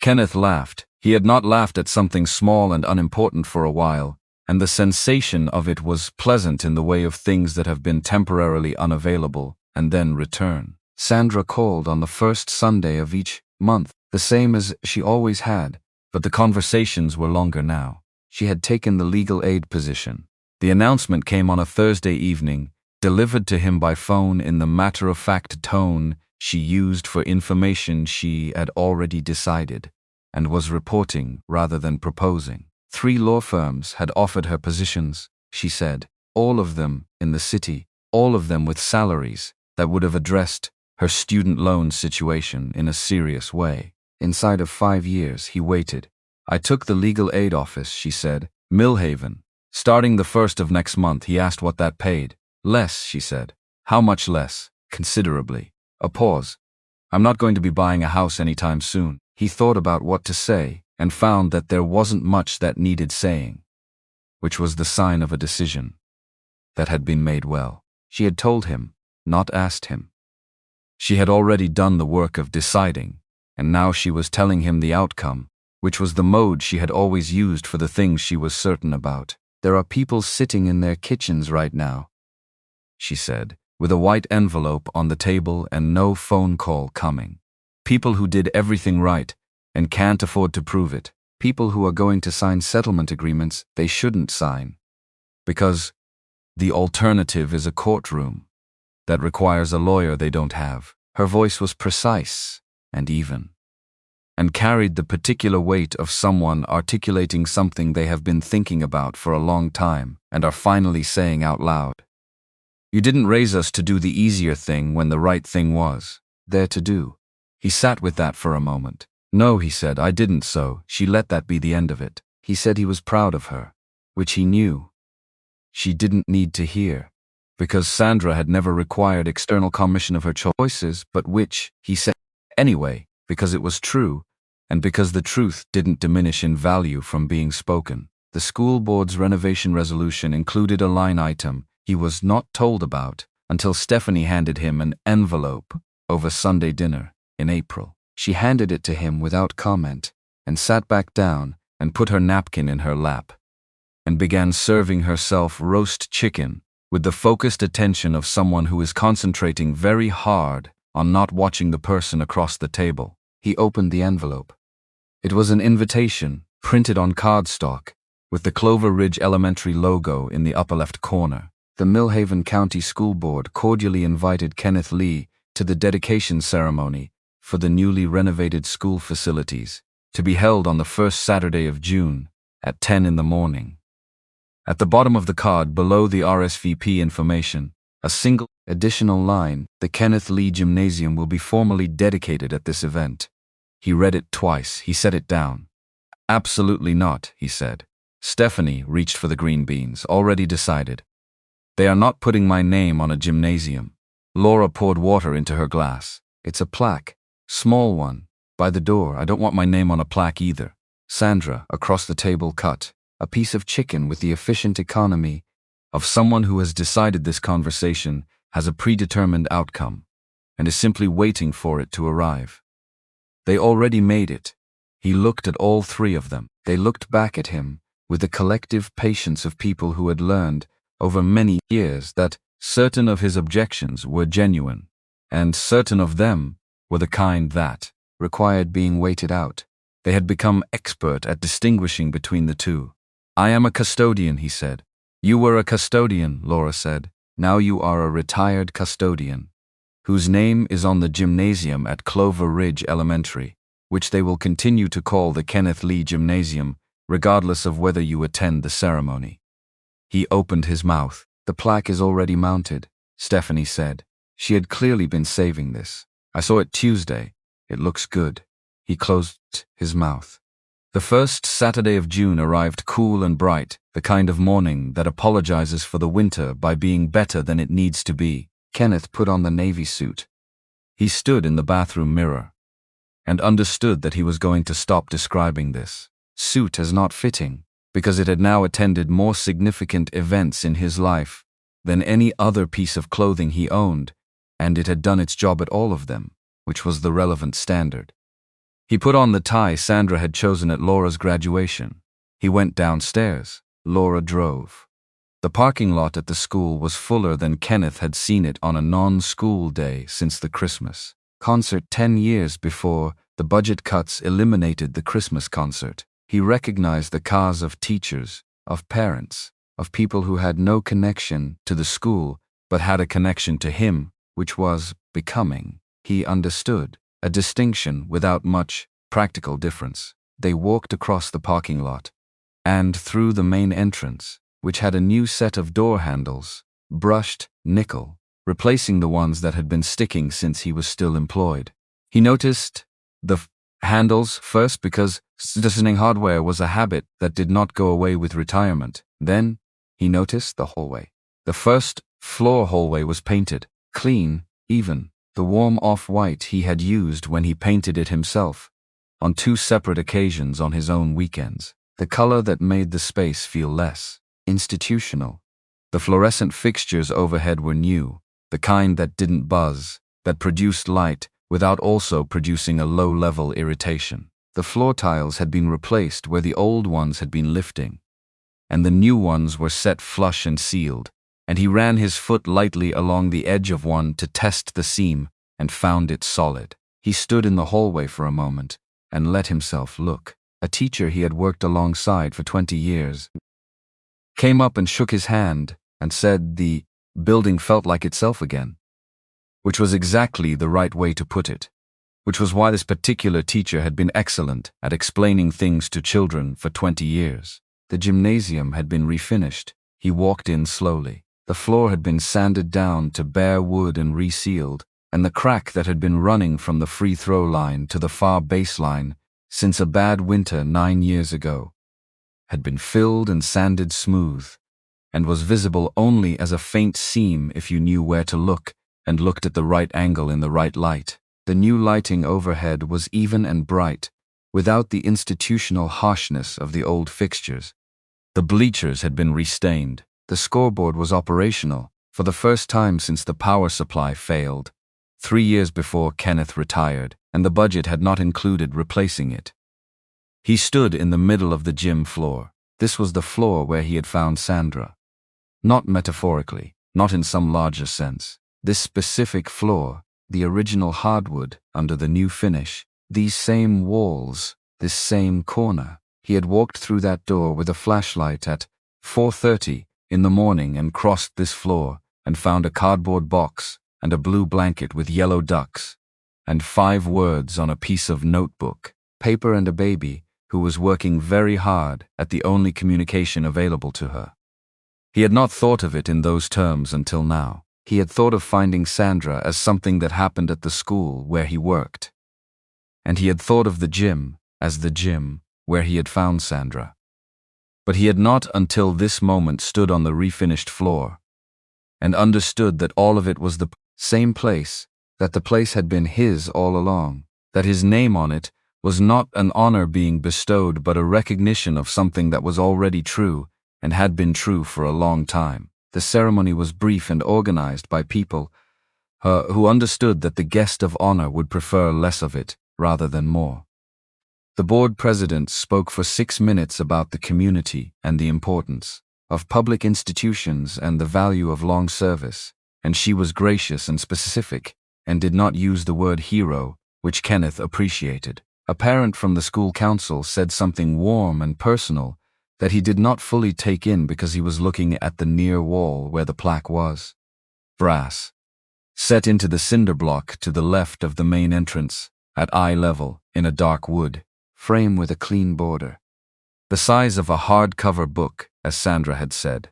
Kenneth laughed. He had not laughed at something small and unimportant for a while, and the sensation of it was pleasant in the way of things that have been temporarily unavailable and then return. Sandra called on the 1st Sunday of each month, the same as she always had, but the conversations were longer now. She had taken the legal aid position. The announcement came on a Thursday evening, delivered to him by phone in the matter-of-fact tone she used for information she had already decided, and was reporting rather than proposing. 3 law firms had offered her positions, she said, all of them in the city, all of them with salaries that would have addressed her student loan situation in a serious way. Inside of 5 years, he waited. "I took the legal aid office," she said, "Millhaven. Starting the 1st of next month." He asked what that paid. "Less," she said. "How much less?" "Considerably." A pause. "I'm not going to be buying a house anytime soon." He thought about what to say and found that there wasn't much that needed saying, which was the sign of a decision that had been made well. She had told him, not asked him. She had already done the work of deciding, and now she was telling him the outcome, which was the mode she had always used for the things she was certain about. "There are people sitting in their kitchens right now," she said, with a white envelope on the table and no phone call coming. "People who did everything right and can't afford to prove it. People who are going to sign settlement agreements they shouldn't sign. Because the alternative is a courtroom that requires a lawyer they don't have. Her voice was precise and even, and carried the particular weight of someone articulating something they have been thinking about for a long time and are finally saying out loud. You didn't raise us to do the easier thing when the right thing was there to do. He sat with that for a moment. No, he said, I didn't, so she let that be the end of it. He said he was proud of her, which he knew she didn't need to hear, because Sandra had never required external commission of her choices, but which, he said, anyway, because it was true, and because the truth didn't diminish in value from being spoken. The school board's renovation resolution included a line item he was not told about until Stephanie handed him an envelope over Sunday dinner in April. She handed it to him without comment and sat back down and put her napkin in her lap and began serving herself roast chicken with the focused attention of someone who is concentrating very hard on not watching the person across the table. He opened the envelope. It was an invitation printed on cardstock with the Clover Ridge Elementary logo in the upper left corner. The Millhaven County School Board cordially invited Kenneth Lee to the dedication ceremony for the newly renovated school facilities, to be held on the first Saturday of June at 10 in the morning. At the bottom of the card, below the RSVP information, a single additional line, the Kenneth Lee Gymnasium will be formally dedicated at this event. He read it twice. He set it down. Absolutely not, he said. Stephanie reached for the green beans, already decided. They are not putting my name on a gymnasium. Laura poured water into her glass. It's a plaque. Small one. By the door. I don't want my name on a plaque either. Sandra, across the table, cut a piece of chicken with the efficient economy of someone who has decided this conversation has a predetermined outcome and is simply waiting for it to arrive. They already made it. He looked at all three of them. They looked back at him with the collective patience of people who had learned over many years that certain of his objections were genuine, and certain of them were the kind that required being waited out. They had become expert at distinguishing between the two. I am a custodian, he said. You were a custodian, Laura said. Now you are a retired custodian, whose name is on the gymnasium at Clover Ridge Elementary, which they will continue to call the Kenneth Lee Gymnasium, regardless of whether you attend the ceremony. He opened his mouth. The plaque is already mounted, Stephanie said. She had clearly been saving this. I saw it Tuesday. It looks good. He closed his mouth. The first Saturday of June arrived cool and bright, the kind of morning that apologizes for the winter by being better than it needs to be. Kenneth put on the navy suit. He stood in the bathroom mirror and understood that he was going to stop describing this suit as not fitting, because it had now attended more significant events in his life than any other piece of clothing he owned, and it had done its job at all of them, which was the relevant standard. He put on the tie Sandra had chosen at Laura's graduation. He went downstairs. Laura drove. The parking lot at the school was fuller than Kenneth had seen it on a non-school day since the Christmas concert 10 years before the budget cuts eliminated the Christmas concert. He recognized the cars of teachers, of parents, of people who had no connection to the school but had a connection to him, which was becoming. He understood a distinction without much practical difference. They walked across the parking lot and through the main entrance, which had a new set of door handles, brushed nickel, replacing the ones that had been sticking since he was still employed. He noticed the handles first because listening hardware was a habit that did not go away with retirement. Then he noticed the hallway. The first floor hallway was painted, clean, even, the warm off-white he had used when he painted it himself, on 2 separate occasions on his own weekends, the color that made the space feel less institutional. The fluorescent fixtures overhead were new, the kind that didn't buzz, that produced light without also producing a low-level irritation. The floor tiles had been replaced where the old ones had been lifting, and the new ones were set flush and sealed, and he ran his foot lightly along the edge of one to test the seam and found it solid. He stood in the hallway for a moment and let himself look. A teacher he had worked alongside for 20 years came up and shook his hand and said the building felt like itself again, which was exactly the right way to put it, which was why this particular teacher had been excellent at explaining things to children for 20 years. The gymnasium had been refinished. He walked in slowly. The floor had been sanded down to bare wood and resealed, and the crack that had been running from the free throw line to the far baseline since a bad winter 9 years ago had been filled and sanded smooth, and was visible only as a faint seam if you knew where to look and looked at the right angle in the right light. The new lighting overhead was even and bright, without the institutional harshness of the old fixtures. The bleachers had been restained. The scoreboard was operational, for the first time since the power supply failed, 3 years before Kenneth retired, and the budget had not included replacing it. He stood in the middle of the gym floor. This was the floor where he had found Sandra. Not metaphorically, not in some larger sense. This specific floor, the original hardwood under the new finish, these same walls, this same corner. He had walked through that door with a flashlight at 4:30 in the morning and crossed this floor and found a cardboard box and a blue blanket with yellow ducks and 5 words on a piece of notebook, paper, and a baby who was working very hard at the only communication available to her. He had not thought of it in those terms until now. He had thought of finding Sandra as something that happened at the school where he worked. And he had thought of the gym as the gym where he had found Sandra. But he had not until this moment stood on the refinished floor and understood that all of it was the same place, that the place had been his all along, that his name on it was not an honor being bestowed but a recognition of something that was already true and had been true for a long time. The ceremony was brief and organized by people who understood that the guest of honor would prefer less of it rather than more. The board president spoke for 6 minutes about the community and the importance of public institutions and the value of long service, and she was gracious and specific and did not use the word hero, which Kenneth appreciated. A parent from the school council said something warm and personal that he did not fully take in because he was looking at the near wall where the plaque was. Brass, set into the cinder block to the left of the main entrance, at eye level, in a dark wood frame with a clean border. The size of a hardcover book, as Sandra had said.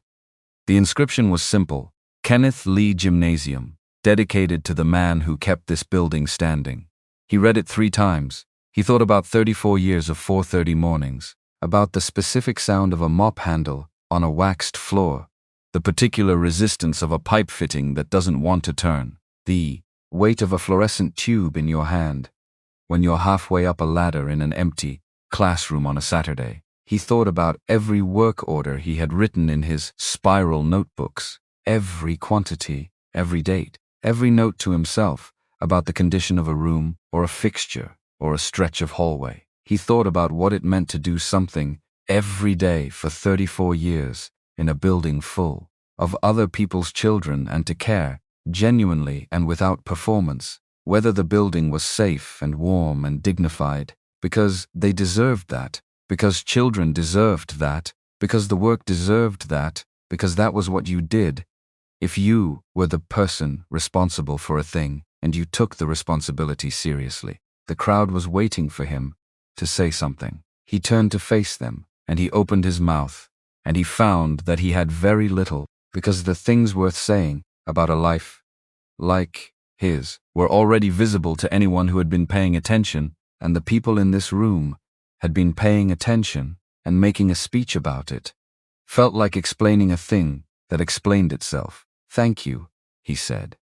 The inscription was simple: Kenneth Lee Gymnasium, dedicated to the man who kept this building standing. He read it 3 times. He thought about 34 years of 4:30 mornings, about the specific sound of a mop handle on a waxed floor, the particular resistance of a pipe fitting that doesn't want to turn, the weight of a fluorescent tube in your hand when you're halfway up a ladder in an empty classroom on a Saturday. He thought about every work order he had written in his spiral notebooks, every quantity, every date, every note to himself about the condition of a room or a fixture or a stretch of hallway. He thought about what it meant to do something every day for 34 years in a building full of other people's children and to care, genuinely and without performance, whether the building was safe and warm and dignified, because they deserved that, because children deserved that, because the work deserved that, because that was what you did. If you were the person responsible for a thing and you took the responsibility seriously, the crowd was waiting for him to say something. He turned to face them, and he opened his mouth, and he found that he had very little, because the things worth saying about a life like his were already visible to anyone who had been paying attention, and the people in this room had been paying attention and making a speech about it. Felt like explaining a thing that explained itself. "Thank you," he said.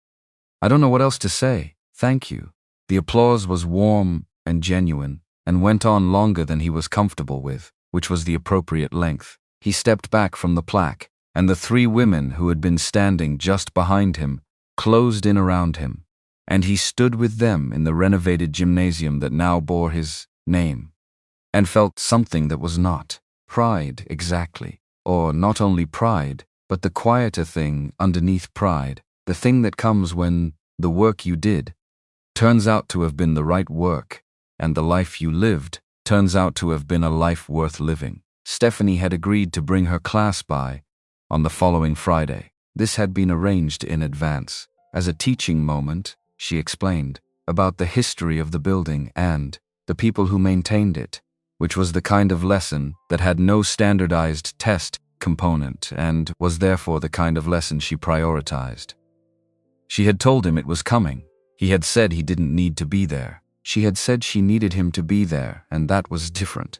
"I don't know what else to say. Thank you." The applause was warm and genuine, and went on longer than he was comfortable with, which was the appropriate length. He stepped back from the plaque, and the 3 women who had been standing just behind him closed in around him, and he stood with them in the renovated gymnasium that now bore his name, and felt something that was not pride exactly, or not only pride, but the quieter thing underneath pride, the thing that comes when the work you did turns out to have been the right work, and the life you lived turns out to have been a life worth living. Stephanie had agreed to bring her class by on the following Friday. This had been arranged in advance. As a teaching moment, she explained about the history of the building and the people who maintained it, which was the kind of lesson that had no standardized test component and was therefore the kind of lesson she prioritized. She had told him it was coming. He had said he didn't need to be there. She had said she needed him to be there, and that was different.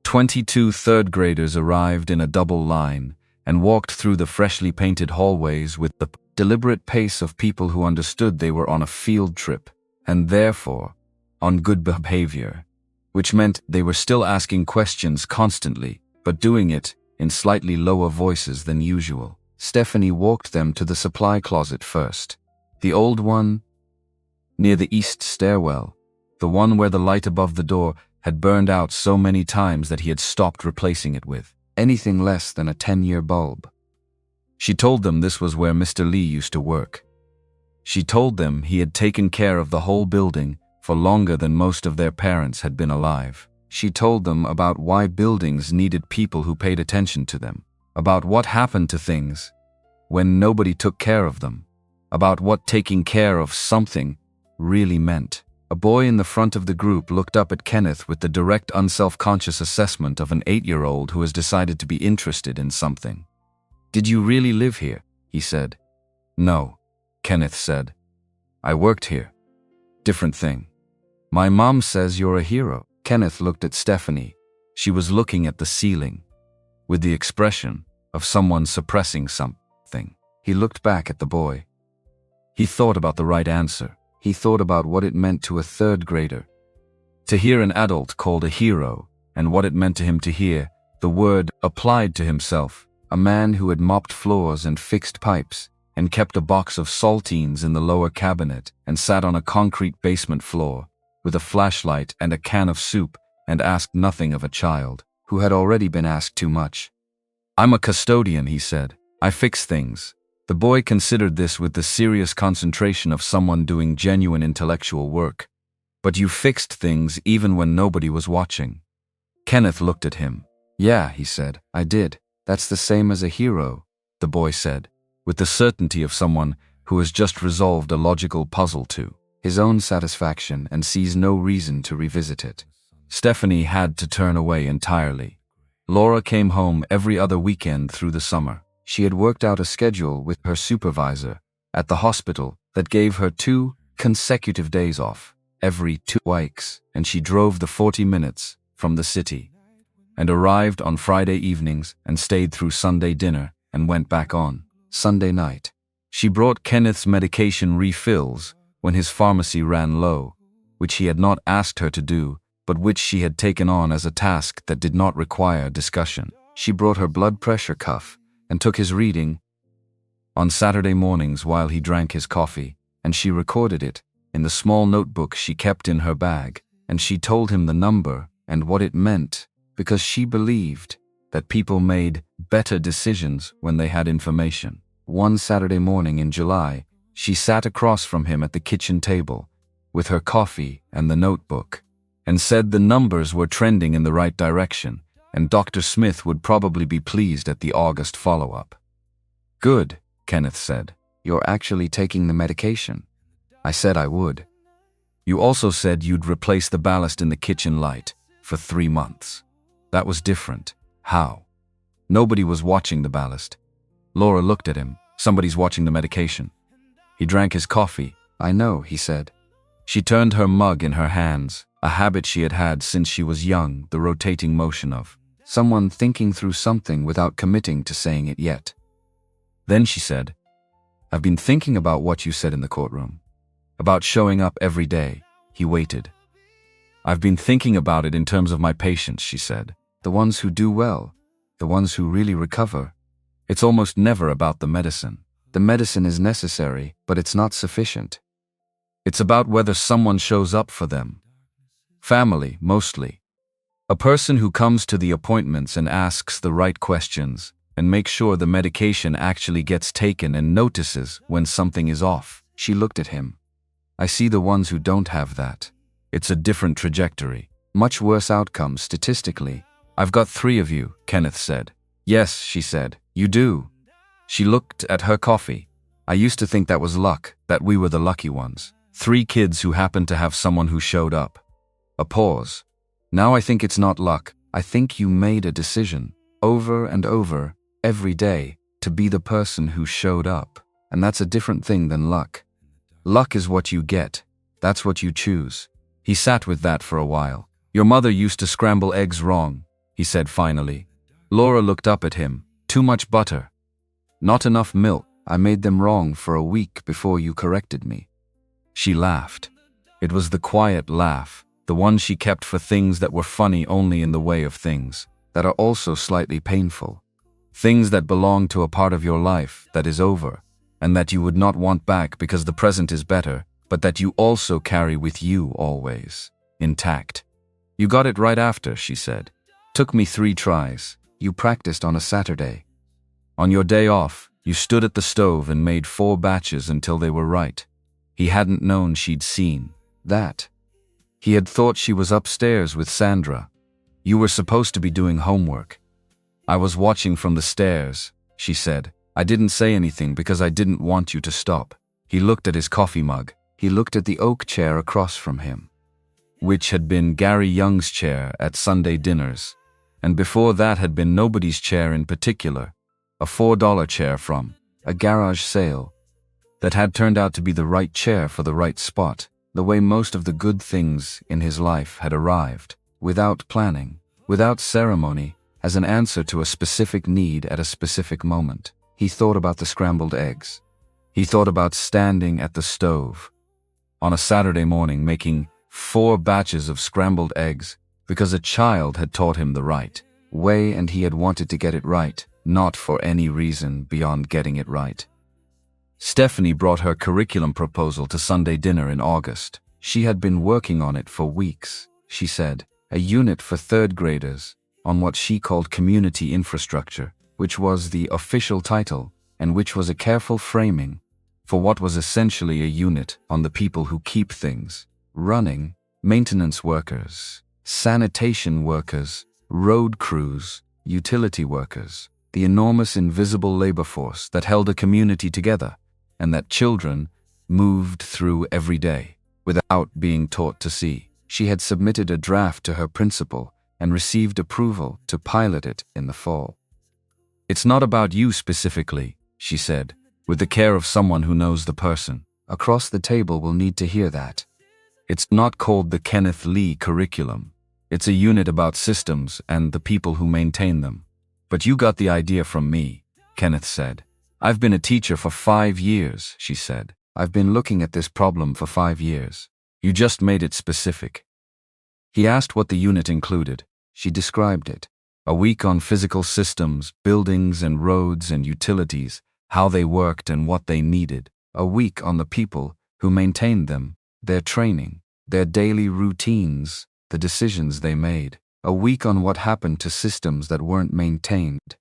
22 third graders arrived in a double line and walked through the freshly painted hallways with the deliberate pace of people who understood they were on a field trip and therefore on good behavior, which meant they were still asking questions constantly, but doing it in slightly lower voices than usual. Stephanie walked them to the supply closet first. The old one near the east stairwell, the one where the light above the door had burned out so many times that he had stopped replacing it with anything less than a 10-year bulb. She told them this was where Mr. Lee used to work. She told them he had taken care of the whole building for longer than most of their parents had been alive. She told them about why buildings needed people who paid attention to them, about what happened to things when nobody took care of them, about what taking care of something really meant. A boy in the front of the group looked up at Kenneth with the direct, unself-conscious assessment of an 8-year-old who has decided to be interested in something. "Did you really live here?" he said. "No," Kenneth said. "I worked here." "Different thing." "My mom says you're a hero." Kenneth looked at Stephanie. She was looking at the ceiling, with the expression of someone suppressing something. He looked back at the boy. He thought about the right answer. He thought about what it meant to a third grader to hear an adult called a hero, and what it meant to him to hear the word applied to himself, a man who had mopped floors and fixed pipes, and kept a box of saltines in the lower cabinet, and sat on a concrete basement floor with a flashlight and a can of soup, and asked nothing of a child who had already been asked too much. "I'm a custodian," he said. "I fix things." The boy considered this with the serious concentration of someone doing genuine intellectual work. "But you fixed things even when nobody was watching." Kenneth looked at him. "Yeah," he said, "I did. That's the same as a hero," the boy said, with the certainty of someone who has just resolved a logical puzzle to his own satisfaction and sees no reason to revisit it. Stephanie had to turn away entirely. Laura came home every other weekend through the summer. She had worked out a schedule with her supervisor at the hospital that gave her 2 consecutive days off every 2 weeks, and she drove the 40 minutes from the city and arrived on Friday evenings and stayed through Sunday dinner and went back on Sunday night. She brought Kenneth's medication refills when his pharmacy ran low, which he had not asked her to do, but which she had taken on as a task that did not require discussion. She brought her blood pressure cuff and took his reading on Saturday mornings while he drank his coffee, and she recorded it in the small notebook she kept in her bag, and she told him the number and what it meant, because she believed that people made better decisions when they had information. One Saturday morning in July, she sat across from him at the kitchen table with her coffee and the notebook, and said the numbers were trending in the right direction, and Dr. Smith would probably be pleased at the August follow-up. "Good," Kenneth said. "You're actually taking the medication." I said I would. "You also said you'd replace the ballast in the kitchen light for 3 months. That was different." "How?" "Nobody was watching the ballast." Laura looked at him. "Somebody's watching the medication." He drank his coffee. "I know," he said. She turned her mug in her hands, a habit she had had since she was young, the rotating motion of someone thinking through something without committing to saying it yet. Then she said, "I've been thinking about what you said in the courtroom. About showing up every day." He waited. "I've been thinking about it in terms of my patients," she said. "The ones who do well, the ones who really recover. It's almost never about the medicine. The medicine is necessary, but it's not sufficient. It's about whether someone shows up for them. Family, mostly. A person who comes to the appointments and asks the right questions and makes sure the medication actually gets taken and notices when something is off." She looked at him. "I see the ones who don't have that. It's a different trajectory. Much worse outcomes statistically." "I've got 3 of you," Kenneth said. Yes, she said, you do. She looked at her coffee. I used to think that was luck, that we were the lucky ones. 3 kids who happened to have someone who showed up. A pause. Now I think it's not luck. I think you made a decision, over and over, every day, to be the person who showed up. And that's a different thing than luck. Luck is what you get. That's what you choose. He sat with that for a while. Your mother used to scramble eggs wrong, he said finally. Laura looked up at him. Too much butter. Not enough milk. I made them wrong for a week before you corrected me. She laughed. It was the quiet laugh, the one she kept for things that were funny only in the way of things that are also slightly painful. Things that belong to a part of your life that is over, and that you would not want back because the present is better, but that you also carry with you always, intact. You got it right after, she said. Took me 3 tries. You practiced on a Saturday. On your day off, you stood at the stove and made 4 batches until they were right. He hadn't known she'd seen that. He had thought she was upstairs with Sandra. You were supposed to be doing homework. I was watching from the stairs, she said. I didn't say anything because I didn't want you to stop. He looked at his coffee mug. He looked at the oak chair across from him, which had been Gary Young's chair at Sunday dinners, and before that had been nobody's chair in particular, a $4 chair from a garage sale that had turned out to be the right chair for the right spot, the way most of the good things in his life had arrived, without planning, without ceremony, as an answer to a specific need at a specific moment. He thought about the scrambled eggs. He thought about standing at the stove on a Saturday morning making 4 batches of scrambled eggs because a child had taught him the right way and he had wanted to get it right, not for any reason beyond getting it right. Stephanie brought her curriculum proposal to Sunday dinner in August. She had been working on it for weeks, she said, a unit for 3rd graders on what she called community infrastructure, which was the official title and which was a careful framing for what was essentially a unit on the people who keep things running, maintenance workers, sanitation workers, road crews, utility workers, the enormous invisible labor force that held a community together and that children moved through every day without being taught to see. She had submitted a draft to her principal and received approval to pilot it in the fall. It's not about you specifically, she said, with the care of someone who knows the person. Across the table will need to hear that. It's not called the Kenneth Lee curriculum. It's a unit about systems and the people who maintain them. But you got the idea from me, Kenneth said. I've been a teacher for 5 years, she said. I've been looking at this problem for 5 years. You just made it specific. He asked what the unit included. She described it. A week on physical systems, buildings and roads and utilities, how they worked and what they needed. A week on the people who maintained them, their training, their daily routines, the decisions they made. A week on what happened to systems that weren't maintained,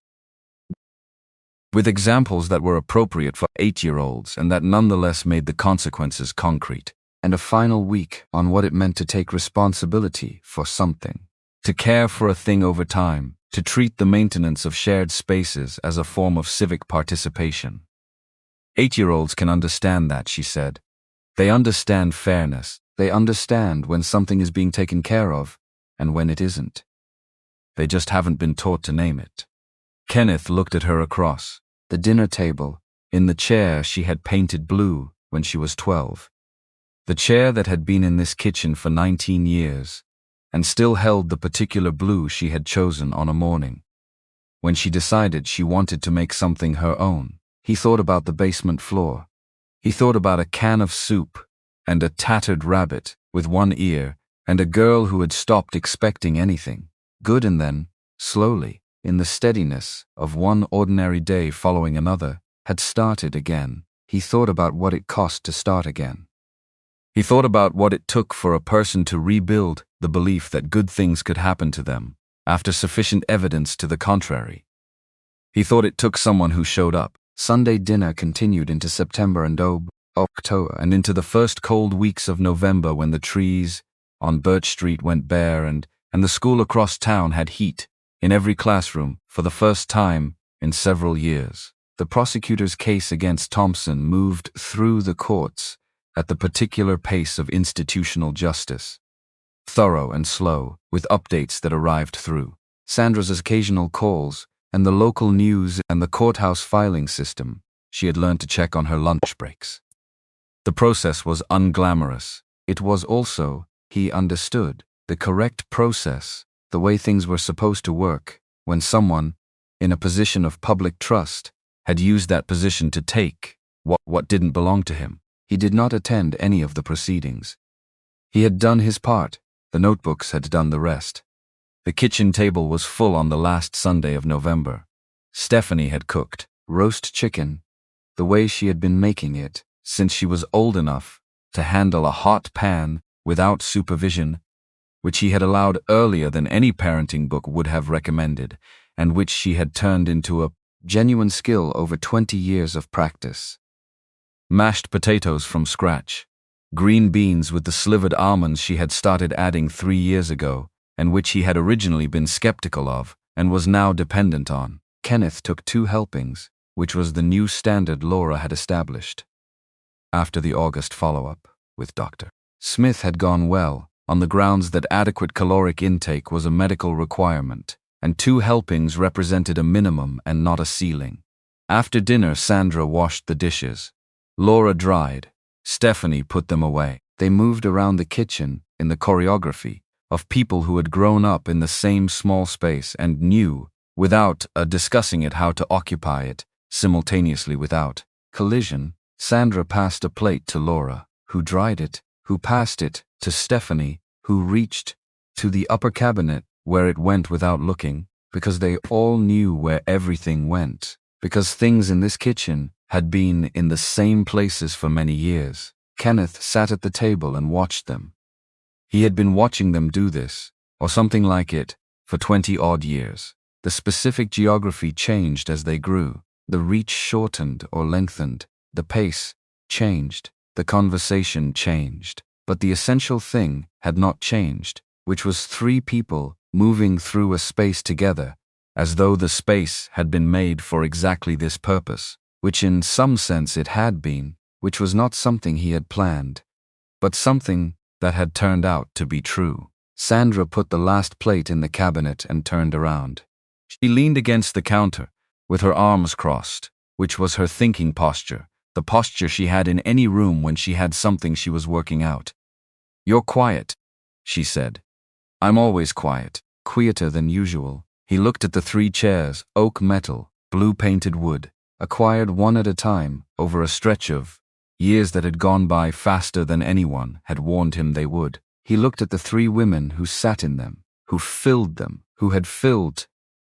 with examples that were appropriate for 8-year-olds and that nonetheless made the consequences concrete. And a final week on what it meant to take responsibility for something, to care for a thing over time, to treat the maintenance of shared spaces as a form of civic participation. 8-year-olds can understand that, she said. They understand fairness. They understand when something is being taken care of and when it isn't. They just haven't been taught to name it. Kenneth looked at her across the dinner table, in the chair she had painted blue when she was 12. The chair that had been in this kitchen for 19 years, and still held the particular blue she had chosen on a morning when she decided she wanted to make something her own. He thought about the basement floor. He thought about a can of soup and a tattered rabbit with one ear and a girl who had stopped expecting anything good, and then, slowly, in the steadiness of one ordinary day following another, had started again. He thought about what it cost to start again. He thought about what it took for a person to rebuild the belief that good things could happen to them after sufficient evidence to the contrary. He thought it took someone who showed up. Sunday dinner continued into September and October and into the first cold weeks of November when the trees on Birch Street went bare and the school across town had heat in every classroom, for the first time in several years. The prosecutor's case against Thompson moved through the courts at the particular pace of institutional justice. Thorough and slow, with updates that arrived through Sandra's occasional calls and the local news and the courthouse filing system she had learned to check on her lunch breaks. The process was unglamorous. It was also, he understood, the correct process, the way things were supposed to work when someone, in a position of public trust, had used that position to take what didn't belong to him. He did not attend any of the proceedings. He had done his part. The notebooks had done the rest. The kitchen table was full on the last Sunday of November. Stephanie had cooked roast chicken, the way she had been making it since she was old enough to handle a hot pan without supervision, which he had allowed earlier than any parenting book would have recommended, and which she had turned into a genuine skill over 20 years of practice. Mashed potatoes from scratch, green beans with the slivered almonds she had started adding 3 years ago, and which he had originally been skeptical of and was now dependent on. Kenneth took 2 helpings, which was the new standard Laura had established. After the August follow-up with Dr. Smith had gone well, on the grounds that adequate caloric intake was a medical requirement, and 2 helpings represented a minimum and not a ceiling. After dinner, Sandra washed the dishes. Laura dried. Stephanie put them away. They moved around the kitchen in the choreography of people who had grown up in the same small space and knew, without discussing it, how to occupy it simultaneously without collision. Sandra passed a plate to Laura, who dried it, who passed it to Stephanie, who reached to the upper cabinet where it went without looking, because they all knew where everything went, because things in this kitchen had been in the same places for many years. Kenneth sat at the table and watched them. He had been watching them do this, or something like it, for 20-odd years. The specific geography changed as they grew. The reach shortened or lengthened. The pace changed. The conversation changed. But the essential thing had not changed, which was 3 people moving through a space together, as though the space had been made for exactly this purpose, which in some sense it had been, which was not something he had planned, but something that had turned out to be true. Sandra put the last plate in the cabinet and turned around. She leaned against the counter, with her arms crossed, which was her thinking posture, the posture she had in any room when she had something she was working out. "You're quiet," she said. "I'm always quiet." Quieter than usual. He looked at the 3 chairs, oak metal, blue-painted wood, acquired one at a time over a stretch of years that had gone by faster than anyone had warned him they would. He looked at the 3 women who sat in them, who filled them, who had filled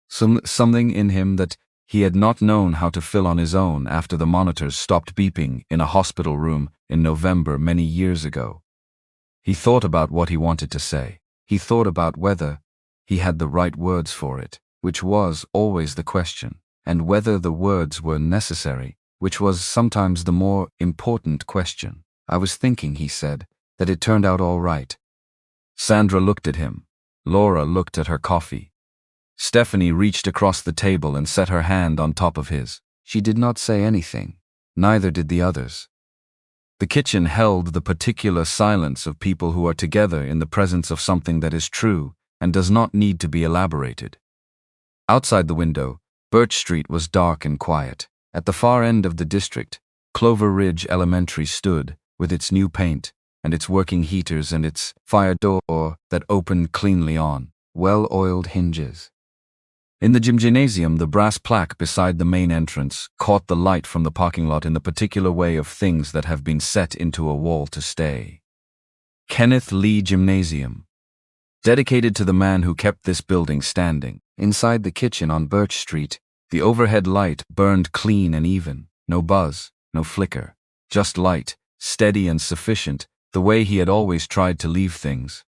something in him that he had not known how to fill on his own after the monitors stopped beeping in a hospital room in November many years ago. He thought about what he wanted to say. He thought about whether he had the right words for it, which was always the question, and whether the words were necessary, which was sometimes the more important question. "I was thinking," he said, "that it turned out all right." Sandra looked at him. Laura looked at her coffee. Stephanie reached across the table and set her hand on top of his. She did not say anything. Neither did the others. The kitchen held the particular silence of people who are together in the presence of something that is true and does not need to be elaborated. Outside the window, Birch Street was dark and quiet. At the far end of the district, Clover Ridge Elementary stood, with its new paint, and its working heaters and its fire door that opened cleanly on well-oiled hinges. In the gymnasium, the brass plaque beside the main entrance caught the light from the parking lot in the particular way of things that have been set into a wall to stay. Kenneth Lee Gymnasium, dedicated to the man who kept this building standing. Inside the kitchen on Birch Street, the overhead light burned clean and even. No buzz, no flicker. Just light, steady and sufficient, the way he had always tried to leave things.